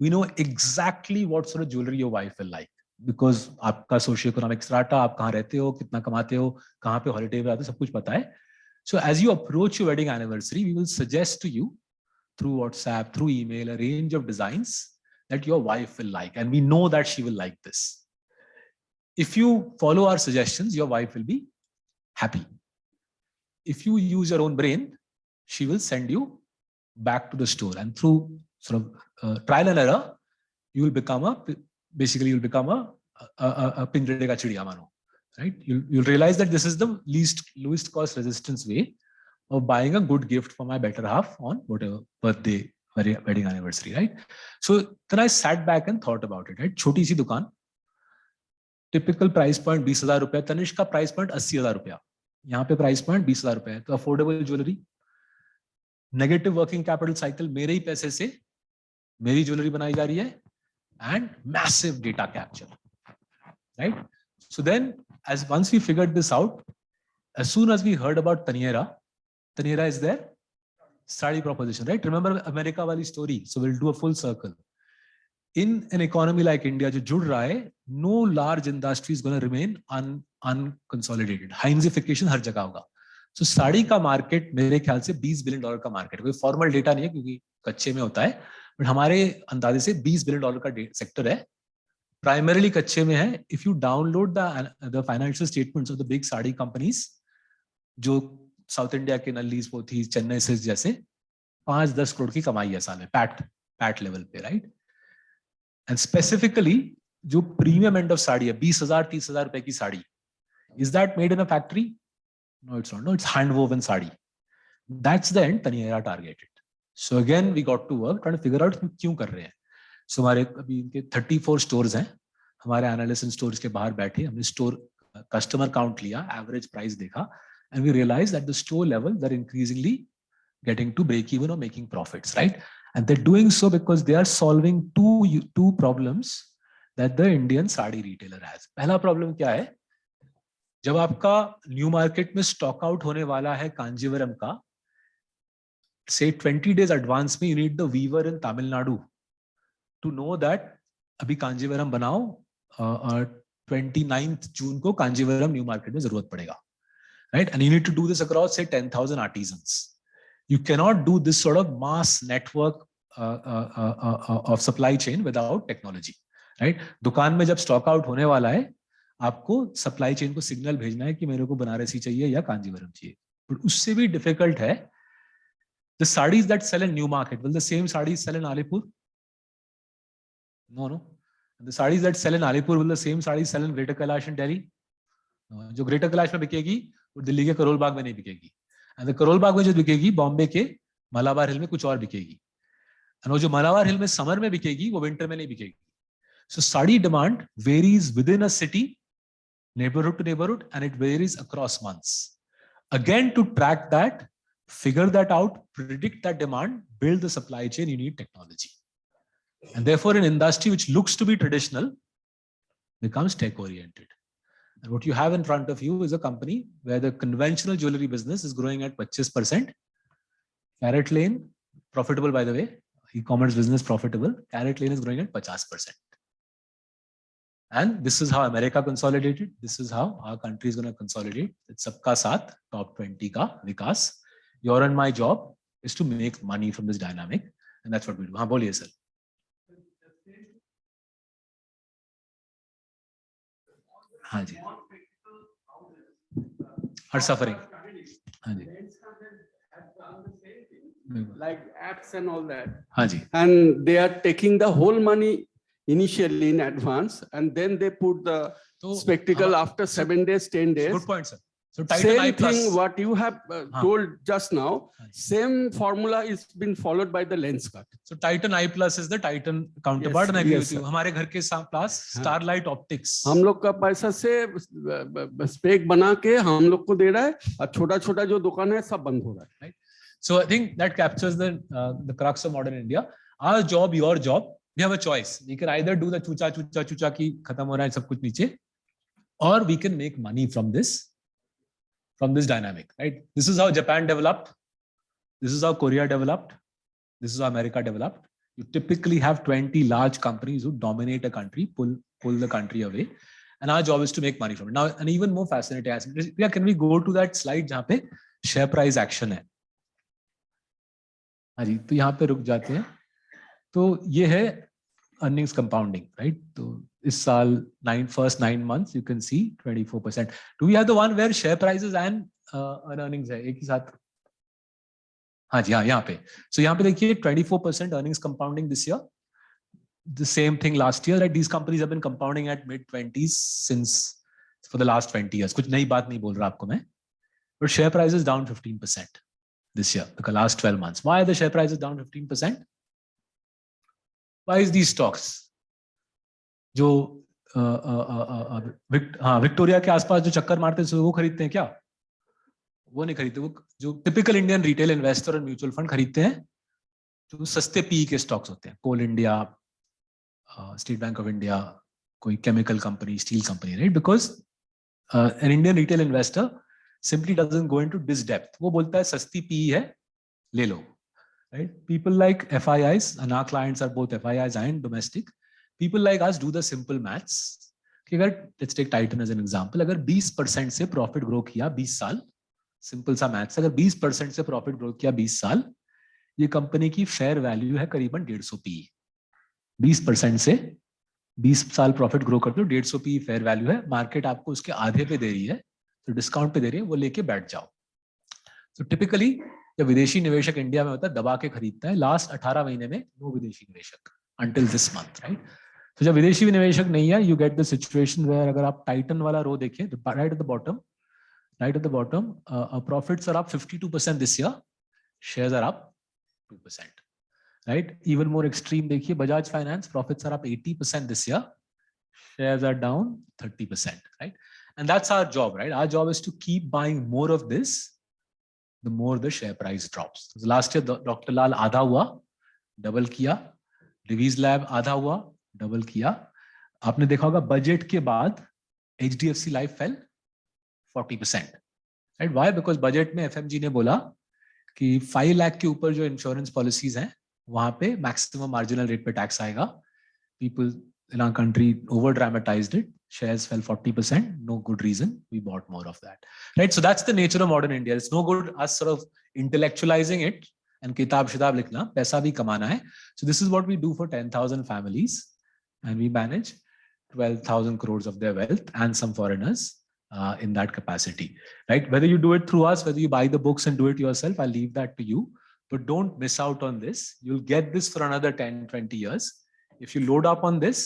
We know exactly what sort of jewelry your wife will like because आपका socio economic strata, आप कहाँ रहते हो, कितना कमाते हो, कहाँ पे हॉलिडे पे आते हो, सब कुछ पता है. So as you approach your wedding anniversary, we will suggest to you through WhatsApp, through email, a range of designs that your wife will like, and we know that she will like this. If you follow our suggestions, your wife will be happy. If you use your own brain, she will send you back to the store, and through sort of trial and error, you'll become a pinjre ka chidiya mano, right? You'll realize that this is the lowest cost resistance way of buying a good gift for my better half on whatever birthday, wedding anniversary, right? So then I sat back and thought about it, right? छोटी सी दुकान, typical price point 20,000 रुपया, तनिष्क का price point 80,000 रुपया, यहाँ पे price point 20,000 रुपया है. तो affordable jewelry, negative working capital cycle, मेरे ही पैसे से मेरी ज्वेलरी बनाई जा रही है, and massive data capture, right? So then once we figured this out, as soon as we heard about Taniera is their sari proposition, right? Remember America wali story, so we'll do a full circle. In an economy like India जो जुड़ रहा है, no large industry is going to remain unconsolidated. Heinzification हर जगह होगा. So sari का market मेरे ख्याल से $20 बिलियन का मार्केट है. कोई फॉर्मल डेटा नहीं है क्योंकि कच्चे में होता है, बट हमारे अंदाजे से $20 बिलियन का सेक्टर है. प्राइमरीली कच्चे में है. If you download the financial statements of the big sari companies जो साउथ इंडिया के नल्लीज पोथी, चेन्नई सिल्क जैसे, 5-10 करोड़ की कमाई है साल में पैट लेवल पे, राइट? एंड स्पेसिफिकली जो प्रीमियम एंड ऑफ साड़ी है, 20,000-30,000 रुपए की sari, is that made in a factory? No, it's not. No, it's hand woven sari. That's the end Taneira targeted. So again we got to work trying to figure out क्यों कर रहे हैं. सो हमारे अभी इनके 34 स्टोर्स हैं. हमारे एनालिसिस स्टोर्स के बाहर बैठे हमने स्टोर कस्टमर काउंट लिया, एवरेज प्राइस देखा, and we realized at the store level they're increasingly getting to break even or making profits, right? And they're doing so because they are solving two problems that the Indian sari retailer has. पहला problem क्या है? जब आपका new market में stock out होने वाला है कांजीवरम का, say 20 days advance में, you need the weaver in Tamil Nadu to know that अभी कांजीवरम बनाओ, 29th जून को कांजीवरम न्यू मार्केट में जरूरत पड़ेगा, right? And you need to do this across say 10,000 artisans. You cannot do this sort of mass network of supply chain without technology, right? दुकान में जब stock out होने वाला है, आपको सप्लाई चेन को सिग्नल भेजना है कि मेरे को बनारसी चाहिए या कांजीवरम चाहिए. But उससे भी डिफिकल्ट है, the sarees that sell in new market, will the same sarees sell in Alipur? No. The sarees that sell in Alipur, will the same sarees sell in Greater Kailash in Delhi? जो greater Kailash में बिकेगी वो दिल्ली के करोल बाग में नहीं बिकेगी, and the Karol Bagh में जो बिकेगी बॉम्बे के मलाबार हिल में कुछ और बिकेगी, एंड वो जो मलाबार हिल में समर में बिकेगी वो विंटर में नहीं बिकेगी. So sari demand varies within a city, neighborhood to neighborhood, and it varies across months. Again, to track that, figure that out, predict that demand, build the supply chain, you need technology. And therefore, an industry which looks to be traditional becomes tech-oriented. And what you have in front of you is a company where the conventional jewelry business is growing at 25%. Carrot Lane, profitable by the way, e-commerce business profitable. Carrot Lane is growing at 50%. And this is how America consolidated. This is how our country is going to consolidate. It's Sabka Saath, top 20 ka Vikas. Your and my job is to make money from this dynamic. And that's what we do. Haan, boliye sir. Haan ji. Are suffering. Haan ji. Like apps and all that. Haan ji. And they are taking the whole money initially in advance, and then they put the spectacle after 7 days, 10 days. Good point, sir. So Titan I Same plus. thing what you have told just now, same formula is been followed by the lens cut. So Titan I plus is the Titan counterpart, and I agree with you. हमारे घर के पास Starlight Optics. हम लोग का पैसा से spec बना के हम लोग को दे रहा है, और छोटा छोटा जो दुकान है सब बंद हो रहा है. Right. So I think that captures the crux of modern India. Our job, your job. We have a choice. We can either do the chucha ki khatam ho raha hai sab kuch niche, or we can make money from this dynamic, right? This is how Japan developed. This is how Korea developed. This is how America developed. You typically have 20 large companies who dominate a country, pull the country away, and our job is to make money from it. Now, an even more fascinating aspect. Yeah, can we go to that slide जहाँ पे share price action है? हाँ जी, तो यहाँ पे रुक जाते हैं. तो ये है earnings compounding, right? तो इस साल first 9 months you can see 24%. Do we have the one where share prices and earnings है एक ही साथ? हाँ जी, हाँ यहाँ पे. So यहाँ पे देखिए 24% earnings compounding this year. The same thing last year, right? These companies have been compounding at mid-20s since for the last 20 years. कुछ नई बात नहीं बोल रहा आपको मैं. But share price is down 15% this year, the last 12 months. Why are the share prices down 15%? Why is these stocks जो Victoria के आसपास जो चक्कर मारते हैं वो खरीदते हैं क्या? वो नहीं खरीदते. वो जो टिपिकल इंडियन रिटेल इन्वेस्टर और म्यूचुअल फंड खरीदते हैं जो सस्ते पी के स्टॉक्स होते हैं. कोल इंडिया, स्टेट बैंक ऑफ इंडिया, कोई chemical company, steel company, right? Because an Indian retail investor simply doesn't go into this depth. वो बोलता है सस्ती पी है, ले लो. Right? People like FIIs, and our clients are both FIIs and domestic. People like us do the simple maths. कि अगर let's take Titan as an example, अगर 20% से profit grow किया 20 साल, simple सा maths, अगर 20% से profit grow किया 20 साल, ये कंपनी की fair value है करीबन 150 PE. 20% से 20 साल profit grow करते हो 150 PE fair value है. Market आपको उसके आधे पे दे रही है, तो discount पे दे रही है, वो लेके बैठ जाओ. So typically जब विदेशी निवेशक इंडिया में होता है दबा के खरीदता है. लास्ट 18 महीने में नो विदेशी निवेशक until this month, right? तो जब विदेशी निवेशक नहीं है, you get the situation where अगर आप टाइटन वाला रो देखें, right at the bottom, profits are up 52% this year, shares are up 2%, right? Even more extreme देखिए, Bajaj Finance profits are up 80% this year, shares are down 30%, right? And that's our job, right? Our job is to keep buying more of this. The more the share price drops. So last year, Dr. Lal आधा हुआ, double किया. Divi's Lab आधा हुआ, double किया. आपने देखा होगा budget के बाद HDFC Life fell 40%. Right? Why? Because budget में FMG ने बोला कि 5 लाख के ऊपर जो इंश्योरेंस पॉलिसीज हैं, वहां पे मैक्सिमम मार्जिनल रेट पे टैक्स आएगा. People in our country over dramatized it. Shares fell 40%. No good reason. We bought more of that. Right? So that's the nature of modern India. It's no good us sort of intellectualizing it and kitab shitab likhna. Paisa bhi kamana hai. So this is what we do for 10,000 families. And we manage 12,000 crores of their wealth and some foreigners in that capacity. Right? Whether you do it through us, whether you buy the books and do it yourself, I'll leave that to you. But don't miss out on this. You'll get this for another 10, 20 years. If you load up on this,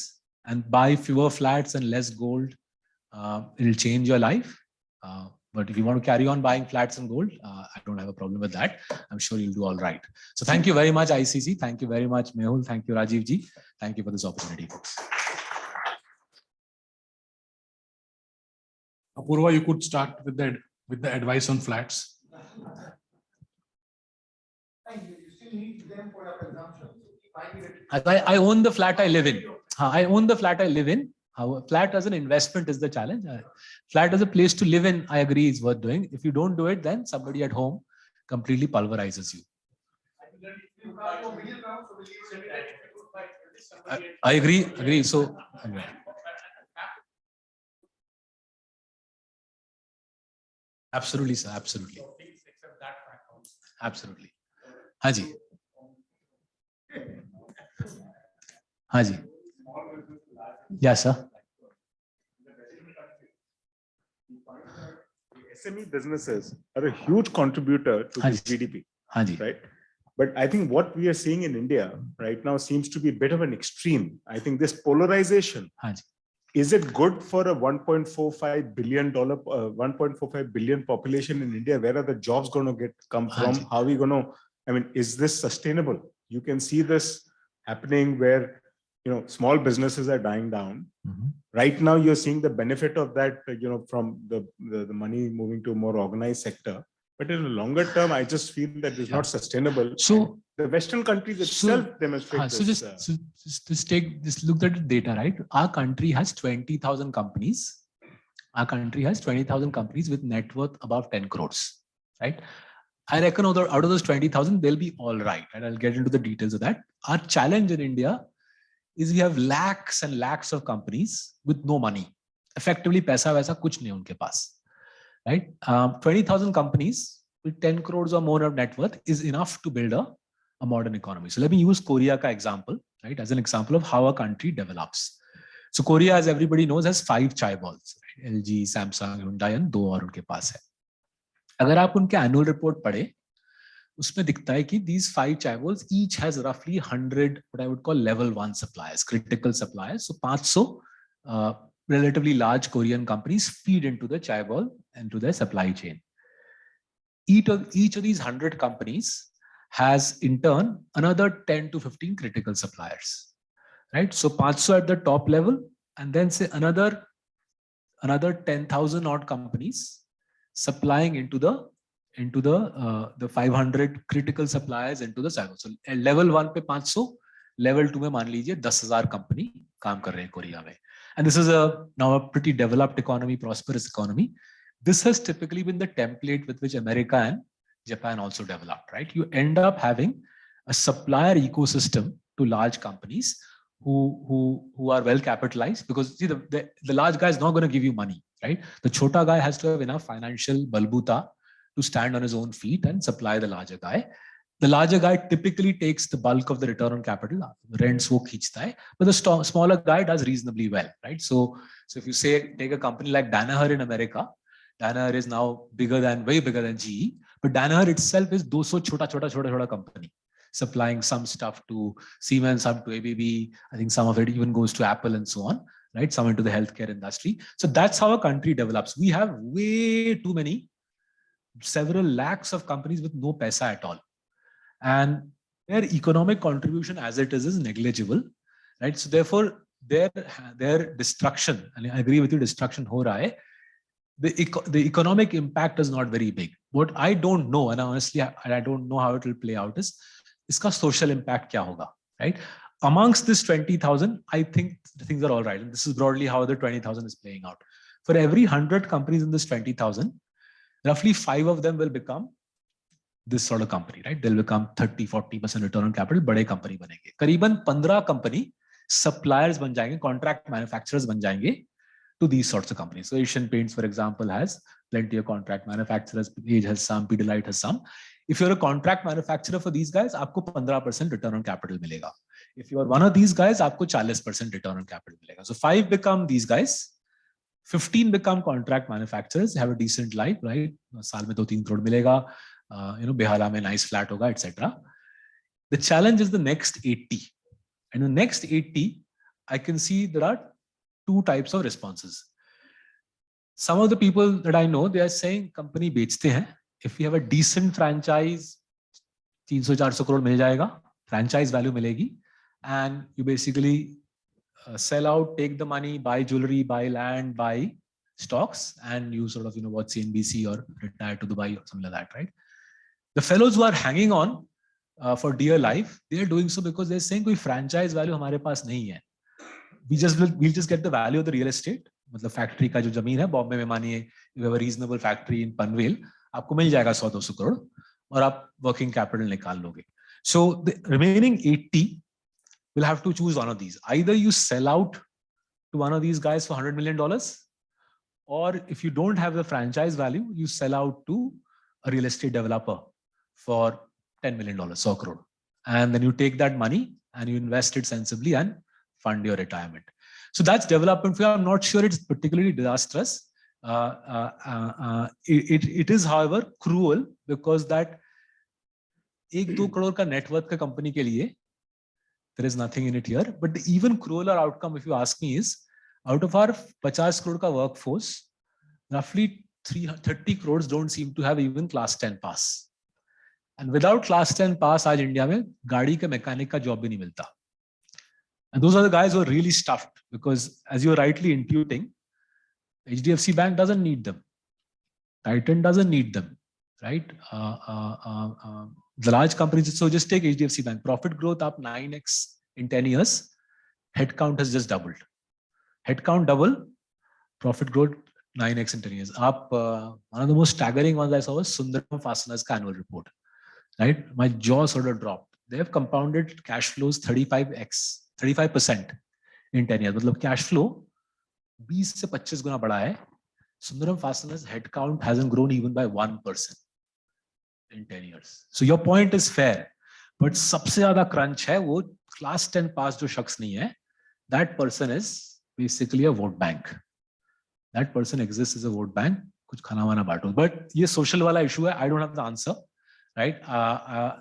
and buy fewer flats and less gold, it'll change your life. But if you want to carry on buying flats and gold, I don't have a problem with that. I'm sure you'll do all right. So thank you very much, ICC. Thank you very much, Mehul. Thank you, Rajiv ji. Thank you for this opportunity, folks. Apurva, you could start with the advice on flats. I own the flat I live in. I own the flat I live in. How flat as an investment is the challenge. Flat as a place to live in, I agree, is worth doing. If you don't do it, then somebody at home completely pulverizes you. I agree. So, absolutely, sir. Absolutely. Absolutely. Haji. Haji. Yes, sir. SME businesses are a huge contributor to the GDP, Haji. right? But I think what we are seeing in India right now seems to be a bit of an extreme. I think this polarization, Haji. Is it good for a $1.45 billion population in India? Where are the jobs going to come from? Haji. How are we going to, I mean, is this sustainable? You can see this happening where, small businesses are dying down. Mhm. Right now, you're seeing the benefit of that, from the money moving to a more organized sector. But in the longer term, I just feel that it's not sustainable. So The Western countries itself demonstrate so this. just look at the data, right? Our country has 20,000 companies. Our country has 20,000 companies with net worth above 10 crores, right? I reckon out of those 20,000, they'll be all right. And I'll get into the details of that. Our challenge in India is we have lakhs and lakhs of companies with no money. Effectively, paisa waisa kuch nahi unke paas, right? 20,000 companies with 10 crores or more of net worth is enough to build a modern economy. So let me use Korea ka example, right? As an example of how a country develops. So Korea, as everybody knows, has 5 chai balls, right? LG, Samsung, Hyundai, and 2 और उनके पास है. अगर आप उनके annual report पढ़े, उसमें दिखता है कि these 5 chai balls each has roughly 100 what I would call level 1 suppliers, critical suppliers. So 500 relatively large Korean companies feed into the chai ball and to their supply chain. Each of these 100 companies has in turn another 10 to 15 critical suppliers, right? So 500 at the top level, and then say another 10,000 odd companies supplying into the 500 critical suppliers into the cycle. So level 1 पे 500, level 2 में मान लीजिए 10,000 company काम कर रहे हैं Korea में. And this is now a pretty developed economy, prosperous economy. This has typically been the template with which America and Japan also developed, right? You end up having a supplier ecosystem to large companies who are well capitalized, because see the large guy is not going to give you money, right? The chota guy has to have enough financial balbuta to stand on his own feet and supply the larger guy. The larger guy typically takes the bulk of the return on capital, rents wo kheenchta hai, but the smaller guy does reasonably well, right? So if you say take a company like Danaher in America, Danaher is now way bigger than GE, but Danaher itself is 200 chota company, supplying some stuff to Siemens, some to ABB. I think some of it even goes to Apple and so on, right? Some into the healthcare industry. So that's how a country develops. We have way too many, several lakhs of companies with no paisa at all. And their economic contribution as it is negligible, right? So therefore, their destruction, and I agree with you, destruction ho raha hai, the economic impact is not very big. What I don't know, and honestly, I don't know how it will play out, is iska social impact kya hoga, right? Amongst this 20,000, I think the things are all right. And this is broadly how the 20,000 is playing out. For every 100 companies in this 20,000, roughly 5 of them will become this sort of company, right? They'll become 30-40% return on capital, bade company banenge. Kariban 15 company suppliers ban jayenge, contract manufacturers ban jayenge to these sorts of companies. So Asian Paints, for example, has plenty of contract manufacturers. Page has some, Pidilite has some. If you're a contract manufacturer for these guys, aapko 15% return on capital milega. If you are one of these guys, aapko 40% return on capital milega. So 5 become these guys. 15 become contract manufacturers, have a decent life, right? Saal mein 2-3 crore milega. Behala mein nice flat hoga, etc. The challenge is the next 80. And the next 80, I can see there are 2 types of responses. some of the people that I know, they are saying company बेचते हैं. If we have a decent franchise, 300-400 crore मिल जाएगा, franchise value मिलेगी, and you basically sell out, take the money, buy jewelry, buy land, buy stocks, and you sort of, watch CNBC or retire to Dubai or something like that, right? The fellows who are hanging on for dear life, they are doing so because they're saying कोई franchise value हमारे पास नहीं है. We'll just get the value of the real estate. मतलब factory का जो जमीन है बॉम्बे में, मानिए you have a reasonable factory in Panvel, आपको मिल जाएगा 100-200 करोड़ और आप वर्किंग कैपिटल निकाल लोगे. So the remaining 80 will have to choose one of these. Either you sell out to one of these guys for $100 million, or if you don't have the franchise value, you sell out to a real estate developer for $10 million, 100 crore. And then you take that money and you invest it sensibly and fund your retirement. So that's development fear. I'm not sure it's particularly disastrous. It is, however, cruel because that 1-2 crore का net worth का company के लिए, there is nothing in it here. But the even crueler outcome, if you ask me, is out of our 50 crore ka workforce, roughly 30 crores don't seem to have even class 10 pass. And without class 10 pass, आज India में गाड़ी के mechanic का job भी नहीं मिलता. And those are the guys who are really stuffed because, as you're rightly intuiting, HDFC Bank doesn't need them. Titan doesn't need them, right? The large companies, so just take HDFC Bank, profit growth up 9x in 10 years, headcount has just doubled. Headcount double, profit growth 9x in 10 years. One of the most staggering ones I saw was Sundaram Fasteners annual report, right? My jaw sort of dropped. They have compounded cash flows 35% in 10 years. मतलब cash flow 20 से 25 गुना बढ़ा है. Sundaram Fasteners headcount hasn't grown even by 1% in 10 years. So your point is fair, but सबसे ज़्यादा crunch है वो class 10 pass जो शख्स नहीं है. That person is basically a vote bank. That person exists as a vote bank. कुछ खाना वाना बांटो. But ये social वाला issue है. I don't have the answer, right?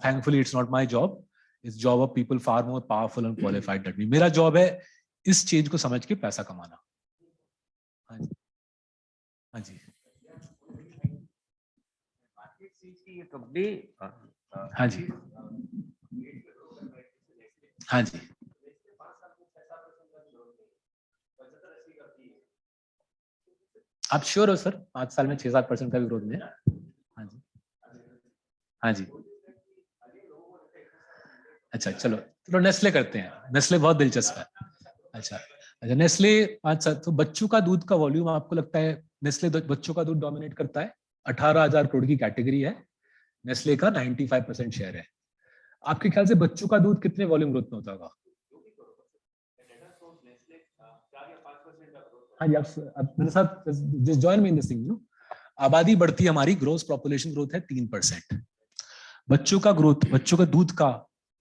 Thankfully, it's not my job. It's job of people far more powerful and qualified than me. मेरा job है इस change को समझ के पैसा कमाना. हाँ जी. हाँ जी. हाँ जी. हाँ जी. आप श्योर हो सर 5 साल में 6-7% का भी ग्रोथ में? हाँ जी. हाँ जी. अच्छा चलो नेस्ले करते हैं. नेस्ले बहुत दिलचस्प है. अच्छा नेस्ले 5-7 तो बच्चों का दूध का वॉल्यूम आपको लगता है नेस्ले बच्चों का दूध डोमिनेट करता है. 18,000 करोड़ की कैटेगरी है. नेस्ले का 95% शेयर है. आपके ख्याल से बच्चों का दूध कितने वॉल्यूम ग्रोथ में होता होगा? हाँ जी. आप मेरे साथ just join me in this thing. आबादी बढ़ती है हमारी, ग्रोस पॉपुलेशन ग्रोथ है 3%. बच्चों का दूध का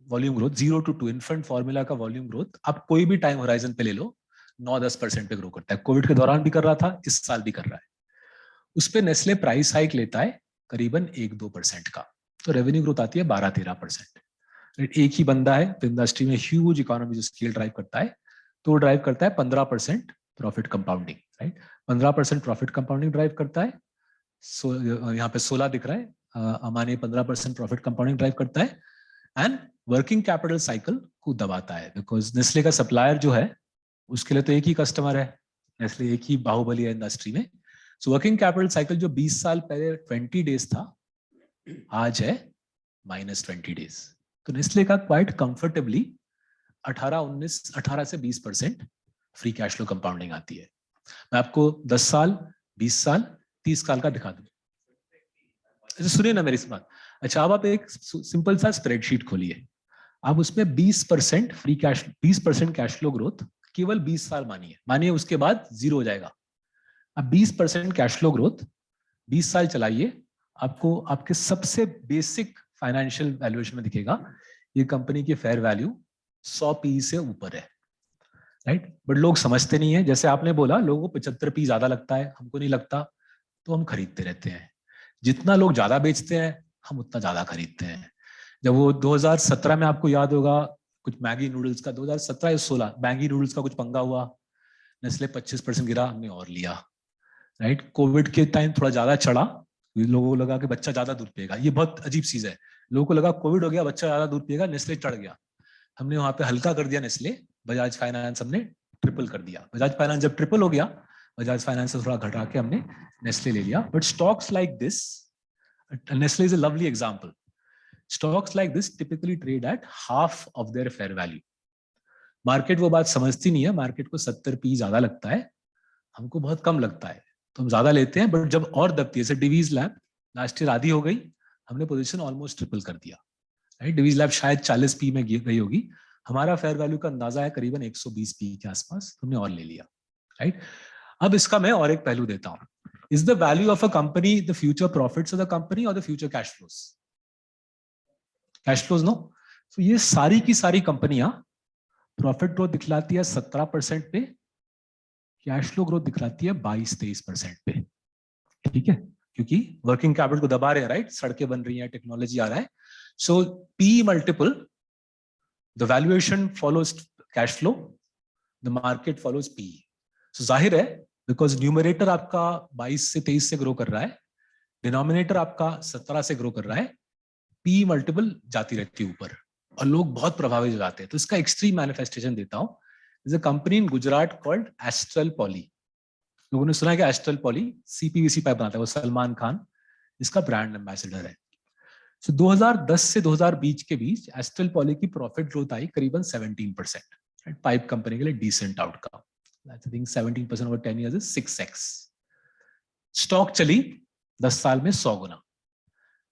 volume growth 0 to 2 infant formula का वॉल्यूम ग्रोथ आप कोई भी टाइम होराइजन पे ले लो 9-10% पे ग्रो करता है. कोविड के दौरान भी कर रहा था, इस साल भी कर रहा है. उस पे नेस्ले प्राइस हाइक लेता है करीबन 1-2% का, तो रेवेन्यू ग्रोथ आती है 12-13%. एक ही बंदा है तो इंडस्ट्री में ह्यूज इकोनॉमी जो स्केल ड्राइव करता है, तो वो ड्राइव करता है 15% profit compounding, right? 15% profit compounding drive करता है. सो यहाँ पे 16 दिख रहा है. अमानी 15% प्रॉफिट कंपाउंडिंग ड्राइव करता है एंड वर्किंग कैपिटल साइकिल को दबाता है. बिकॉज नेस्ले का सप्लायर जो है उसके लिए तो एक ही कस्टमर है. नेस्ले एक ही बाहुबली है इंडस्ट्री में. सो वर्किंग कैपिटल साइकिल जो 20 साल पहले 20 डेज था, आज है -20 डेज. तो नेस्ले का क्वाइट कंफर्टेबली 18 से 20% फ्री कैश फ्लो कंपाउंडिंग आती है. मैं आपको 10 साल, 20 साल, 30 साल का दिखा दूं. सुनिए ना मेरी इस बात. अच्छा, अब आप एक सिंपल सा स्प्रेडशीट खोलिए. आप उसमें 20% free cash, 20% cash flow growth केवल 20 साल मानिए, उसके बाद 0 हो जाएगा. अब 20% कैश फ्लो ग्रोथ 20 साल चलाइए, आपको आपके सबसे बेसिक फाइनेंशियल वैल्यूएशन में दिखेगा ये कंपनी की फेयर वैल्यू 100 PE से ऊपर है, राइट? बट लोग समझते नहीं है. जैसे आपने बोला लोगों को 75 PE ज्यादा लगता है, हमको नहीं लगता, तो हम खरीदते रहते हैं. जितना लोग ज्यादा बेचते हैं हम उतना ज्यादा खरीदते हैं. जब वो 2017 में आपको याद होगा कुछ मैगी नूडल्स का, 2017 या 16 मैगी नूडल्स का कुछ पंगा हुआ, नेस्ले 25% गिरा, हमने और लिया. राइट। कोविड के टाइम थोड़ा ज्यादा चढ़ा, लोगों को लगा कि बच्चा ज्यादा दूध पिएगा, ये बहुत अजीब चीज है, लोगों को लगा कोविड हो गया बच्चा ज्यादा दूध पिएगा, नेस्ले चढ़ गया, हमने वहां पे हल्का कर दिया नेस्ले, बजाज फाइनेंस हमने ट्रिपल कर दिया, बजाज फाइनेंस जब ट्रिपल हो गया, बजाज फाइनेंस से थोड़ा घटा के हमने नेस्ले ले लिया। But stocks like this, Nestle is a lovely example, stocks like this typically trade at half of their fair value. Market वो बात समझती नहीं है, मार्केट को 70 पी ज्यादा लगता है, हमको बहुत कम लगता है, तो हम ज्यादा लेते हैं, बट जब और दबती है, जैसे डिवीज लैब लास्ट ईयर आधी हो गई, हमने पोजीशन ऑलमोस्ट ट्रिपल कर दिया, राइट। डिवीज लैब शायद 40 पी में गई होगी, हमारा फेयर वैल्यू का अंदाजा है करीबन 120 पी के आसपास, हमने और ले लिया, राइट। अब इसका मैं और एक पहलू देता हूं, is the value of a company the future profits of the company और the future cash flows? Cash flows no. तो ये सारी की सारी कंपनियां प्रॉफिट ग्रोथ दिखलाती है 17% पे, कैश फ्लो ग्रोथ दिखलाती है 22-23% पे, ठीक है, क्योंकि वर्किंग कैपिटल को दबा रहे हैं, राइट, सड़कें बन रही हैं, टेक्नोलॉजी आ रहा है, so P multiple, the valuation follows cash flow, the market follows P. So जाहिर है बिकॉज न्यूमरेटर आपका 22 से 23 से ग्रो कर रहा है, डिनोमिनेटर आपका 17 से ग्रो कर रहा है, पी मल्टीपल जाती रहती है ऊपर और लोग बहुत प्रभावित हो जाते हैं। तो इसका एक्सट्रीम मैनिफेस्टेशन देता हूं, is a company in Gujarat called astral poly. लोगों ने सुना है कि एस्ट्रल पॉली सीपीवीसी पाइप बनाता है, वो सलमान खान इसका ब्रांड एम्बेसडर है। So 2010 से 2020 के बीच एस्ट्रल पॉली की प्रॉफिट ग्रोथ आई करीबन 17%, राइट, पाइप कंपनी के लिए decent outcome, I think 17% over 10 years is 6x। Stock चली 10 साल में 100 गुना।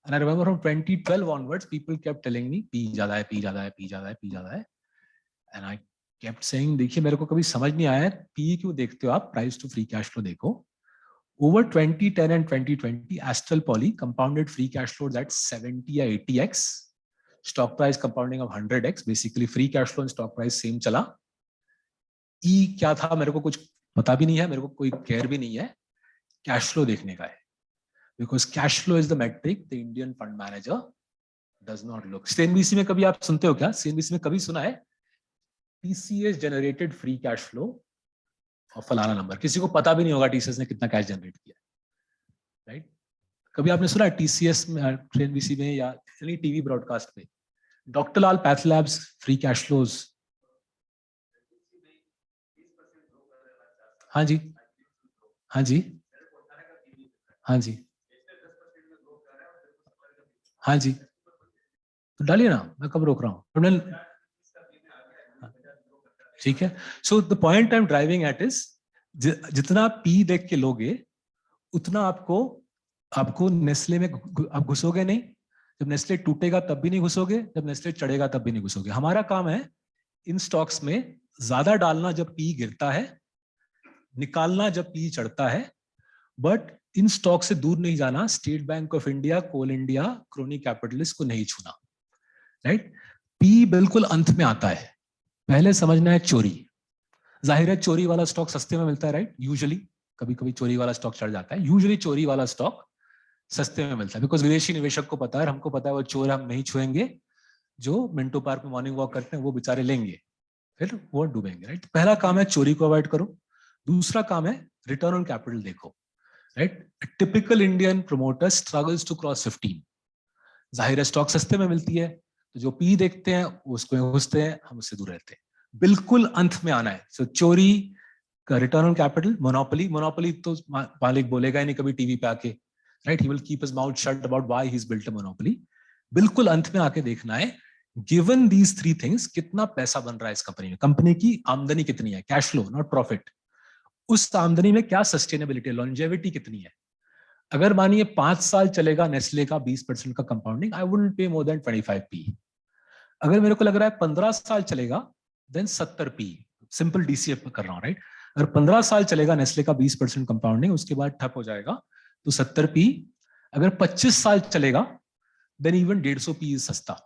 And I remember from 2012 onwards, people kept telling me, P ज्यादा है, पी ज्यादा है, पी ज्यादा है, पी ज्यादा है, and I kept saying, देखिए मेरे को कभी समझ नहीं आया, पी क्यों देखते हो आप, price to free cash flow देखो। Over 2010 and 2020, Astral Poly compounded free cash flows at 70 or 80x. Stock price compounding of 100x. Basically, free cash flow and stock price same चला। E क्या था मेरे को कुछ पता भी नहीं है, मेरे को कोई केयर भी नहीं है, कैश फ्लो देखने का है। Because cash flow is the metric the Indian fund manager does not look. CNBC में कभी आप सुनते हो क्या? CNBC में कभी सुना है TCS generated free cash flow और फलाना नंबर? किसी को पता भी नहीं होगा टीसीएस ने कितना कैश जनरेट किया, राइट? कभी आपने सुना टीसीएस में, सीएनबीसी में या एनी टीवी ब्रॉडकास्ट पे Doctor Lal PathLabs free cash flows? हाँ जी, हाँ जी, हाँ जी, हाँ जी, तो डालिए ना, मैं कब रोक रहा हूँ, ठीक है। So the point I am driving eight is, जितना पी देख के लोगे उतना आपको नेस्ले में आप घुसोगे नहीं, जब नेस्ले टूटेगा तब भी नहीं घुसोगे, जब नेस्ले चढ़ेगा तब भी नहीं घुसोगे। हमारा काम है इन स्टॉक्स में ज्यादा डालना जब पी गिरता है, निकालना जब पी चढ़ता है, बट इन स्टॉक से दूर नहीं जाना, State bank of India, Coal India, crony capitalist को नहीं छूना, राइट। पी बिल्कुल अंत में आता है, पहले समझना है चोरी। जाहिर है चोरी वाला स्टॉक सस्ते में मिलता है, राइट, यूजुअली, कभी कभी चोरी वाला स्टॉक चढ़ जाता है, यूजुअली चोरी वाला स्टॉक सस्ते में मिलता है, बिकॉज विदेशी निवेशक को पता है, हमको पता है वो चोर हम नहीं छुएंगे, जो मिंटो पार्क में मॉर्निंग वॉक करते हैं वो बेचारे लेंगे, फिर वो डूबेंगे, राइट। पहला काम है चोरी को अवॉइड करो, दूसरा काम है रिटर्न ऑन कैपिटल देखो, right. Typical Indian promoter struggles to cross 15। जाहिर है स्टॉक सस्ते में मिलती है, तो जो पी देखते हैं उसको घुसते हैं, हम उससे दूर रहते हैं, बिल्कुल अंत में आना है। सो चोरी का रिटर्न ऑन कैपिटल, मोनोपोली तो मालिक बोलेगा ही नहीं कभी टीवी पे आके, right, he will keep his mouth shut about why he is built a monopoly. बिल्कुल अंत में आके देखना है, गिवन दीज 3 थिंग्स, कितना पैसा बन रहा है इस कंपनी में, कंपनी की आमदनी कितनी है, कैश फ्लो नॉट प्रॉफिट, उस आमदनी में क्या सस्टेनेबिलिटी, लॉन्जेविटी कितनी है। अगर मानिए 5 साल चलेगा नेस्ले का 20% का कंपाउंडिंग, आई वुडंट पे मोर देन 25 पी। अगर मेरे को लग रहा है 15 साल चलेगा, देन 70 पी, सिंपल डीसीएफ कर रहा हूं, राइट। अगर 15 साल चलेगा नेस्ले का 20% कंपाउंडिंग, उसके बाद ठप हो जाएगा, तो 70 पी। अगर 25 साल चलेगा, देन इवन 150 पी इज सस्ता,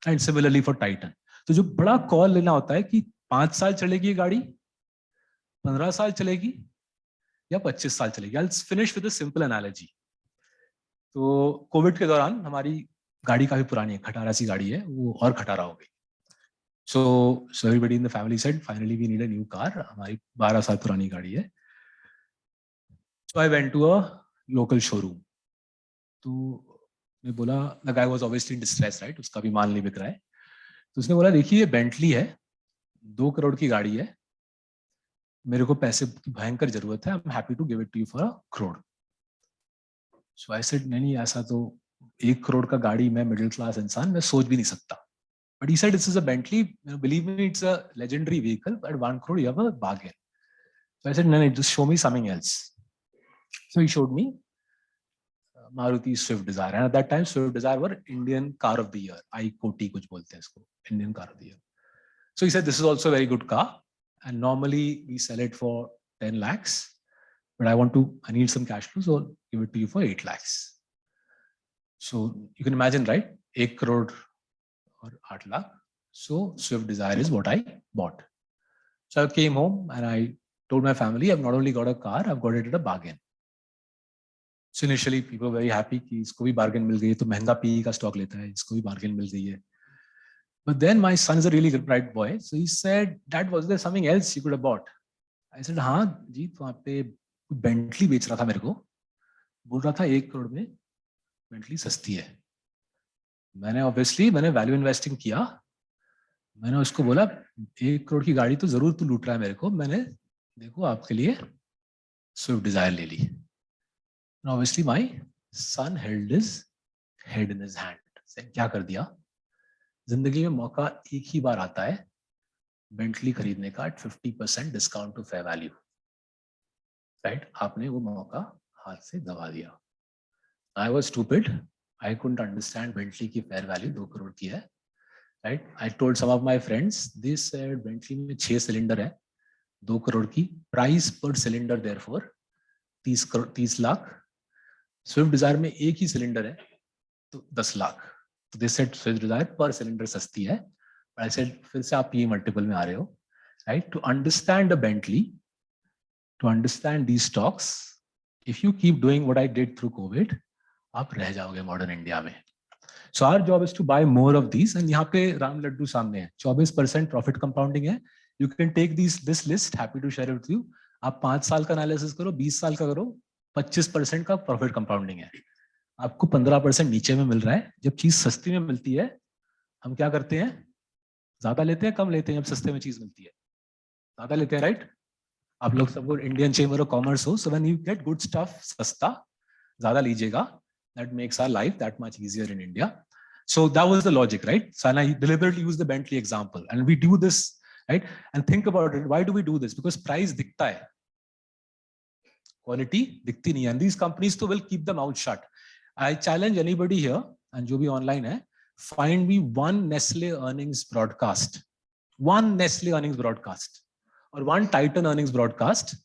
एंड सिमिलरली फॉर टाइटन। तो जो बड़ा कॉल लेना होता है कि 5 साल चलेगी गाड़ी, 15 साल चलेगी या 25 साल चलेगी। I will finish with a simple analogy. तो कोविड के दौरान हमारी गाड़ी काफी पुरानी है, खटारा सी गाड़ी है, वो और खटारा हो गई। So everybody in the family said, finally we need a new car. हमारी 12 साल पुरानी गाड़ी है। So I went to a local showroom. तो मैं बोला, the guy was obviously in distress, right? उसका भी माल नहीं बिक रहा है. तो उसने बोला, देखिए ये बेंटली है, 2 करोड़ की गाड़ी है, मेरे को पैसे की भयंकर जरूरत है, I'm happy to give it to you for 1 crore. So I said, नहीं ऐसा तो 1 करोड़ का गाड़ी, मैं मिडिल क्लास इंसान, मैं सोच भी नहीं सकता. But he said, this is a Bentley, believe me, it's a legendary vehicle, but 1 crore you have a bargain. So I said, no, just show me something else. So he showed me Maruti Swift Desire, and at that time Swift Desire were Indian car of the year. I-40 कुछ बोलते हैं इसको, Indian car of the year. So he said, this is also a very good car, and normally we sell it for 10 lakhs, but I need some cash flow, so I'll give it to you for 8 lakhs. So you can imagine, right? 1 crore or 8 lakh. So Swift Desire is what I bought. So I came home and I told my family, I've not only got a car, I've got it at a bargain. So initially people were very happy कि इसको भी bargain मिल गई है, तो महंगा PE का stock लेता है, इसको भी bargain मिल गई है. But then my son is a really bright boy, so he said, Dad, was there something else you could have bought? I said, हाँ जी, तो वहाँ पे Bentley बेच रहा था मेरे को, बोल रहा था 1 करोड़ में Bentley सस्ती है. मैंने वैल्यू इन्वेस्टिंग किया, मैंने उसको बोला 1 करोड़ की गाड़ी तो जरूर तू लूट रहा है मेरे को, मैंने देखो आपके लिए स्विफ्ट डिजायर ले ली. Obviously my son held his head in his hand. क्या कर दिया, जिंदगी में मौका एक ही बार आता है बेंटली खरीदने का at 50% discount to fair value, right? आपने वो मौका हाथ से दबा दिया. I was stupid. I couldn't understand Bentley की fair value 2 करोड़ की है, right? I told some of my friends, they said Bentley में 6 सिलेंडर है, 2 करोड़ की, price per cylinder therefore 30 lakh. Swift Dzire में एक ही सिलेंडर है तो 10 लाख. तो they said स्विफ्ट डिजायर पर सिलेंडर सस्ती है. But I said, फिर से आप ये मल्टीपल में आ रहे हो, right? To understand a Bentley, to understand these stocks, if you keep doing what I did through COVID, आप रह जाओगे मॉडर्न इंडिया में. So our job is to buy more of these, and यहाँ पे राम लड्डू सामने है, 24% प्रॉफिट कंपाउंडिंग है. You can take this list, happy to share it with you. आप 5 साल का एनालिसिस करो, 20 साल का करो, 25% का प्रॉफिट कंपाउंडिंग है. आपको 15% नीचे में मिल रहा है. जब चीज सस्ती में मिलती है, हम क्या करते हैं, ज्यादा लेते हैं कम लेते हैं. जब सस्ते में चीज मिलती है ज्यादा लेते हैं, राइट? आप लोग सबको इंडियन चेंबर ऑफ कॉमर्स हो, so when you get good stuff सस्ता ज्यादा लीजिएगा. That makes our life that much easier in India. So that was the logic, right? So and I deliberately use the Bentley example, and we do this, right? And think about it. Why do we do this? Because price दिखता है, quality दिखती नहीं है. And these companies तो will keep them out shut. I challenge anybody here, and जो भी online है, find me one Nestle earnings broadcast, or one Titan earnings broadcast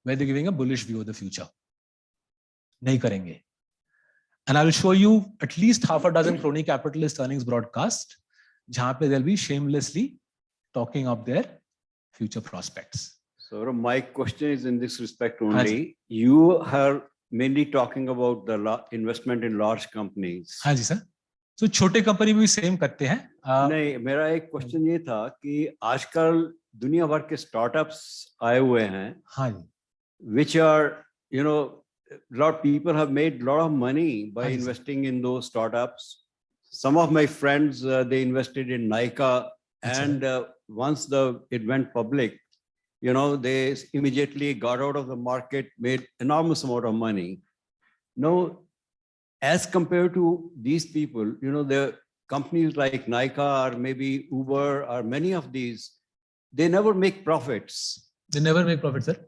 where they're giving a bullish view of the future. नहीं करेंगे. And I will show you at least half a dozen crony capitalist earnings broadcast जहाँ पे they'll be shamelessly talking up their future prospects. So my question is in this respect only. You are mainly talking about the investment in large companies. हाँ जी sir. So छोटे company भी same करते हैं. नहीं, मेरा एक क्वेश्चन ये था कि आजकल दुनिया भर के स्टार्टअप्स आए हुए हैं. हाँ जी. Which are, you know, a lot of people have made a lot of money by investing in those startups. Some of my friends, they invested in Nykaa, and once it went public, you know, they immediately got out of the market, made enormous amount of money. Now, as compared to these people, you know, the companies like Nykaa or maybe Uber or many of these, they never make profits. They never make profit, sir.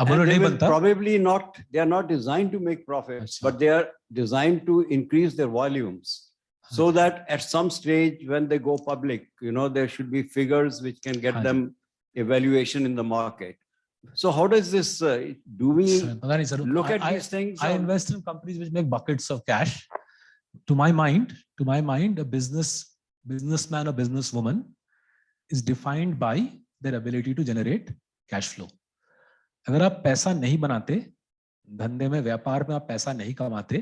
And they will probably not, they are not designed to make profits, but they are designed to increase their volumes so that at some stage when they go public, you know, there should be figures which can get them evaluation in the market. So how does this, do we look at these things? I invest in companies which make buckets of cash. To my mind, a businessman or businesswoman is defined by their ability to generate cash flow. अगर आप पैसा नहीं बनाते, धंधे में व्यापार में आप पैसा नहीं कमाते,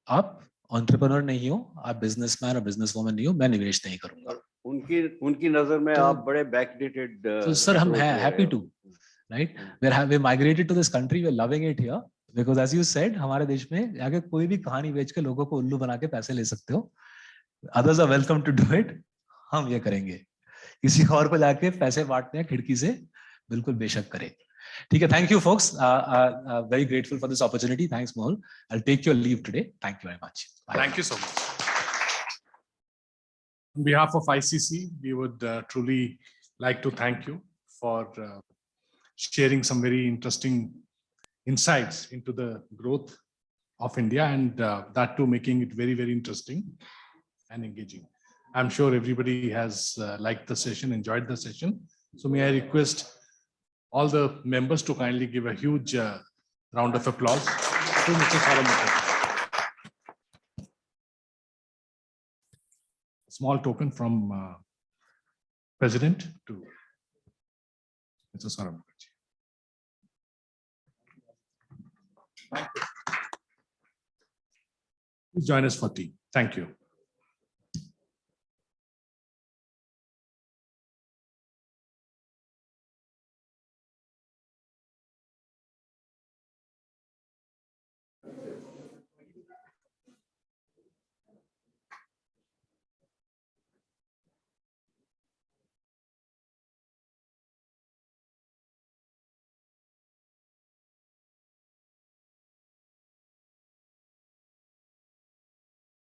आप एंटरप्रेन्योर नहीं हो, आप बिजनेसमैन और बिजनेसवुमन नहीं हो, मैं निवेश नहीं करूंगा. उनकी नजर में आप बड़े बैकडेटेड. So sir, हम हैं happy to, right? We migrated to this country, we're loving it here. Because as you said, हमारे देश में आगे कोई भी कहानी बेच के लोगों को उल्लू बना के पैसे ले सकते हो. Others are welcome to do it. हम ये करेंगे. किसी और को जाके पैसे बांटते हैं खिड़की से, बिल्कुल बेशक करें. ठीक है, thank you folks. Very grateful for this opportunity. Thanks, Mohul. I'll take your leave today. Thank you very much. Bye. Thank you so much. On behalf of ICC, we would truly like to thank you for sharing some very interesting insights into the growth of India, and that too making it very, very interesting and engaging. I'm sure everybody has liked the session, enjoyed the session. So may I request all the members to kindly give a huge round of applause to Mr. Saurabh Mukherjee. Small token from President to Mr. Saurabh Mukherjee. Please join us for tea. Thank you.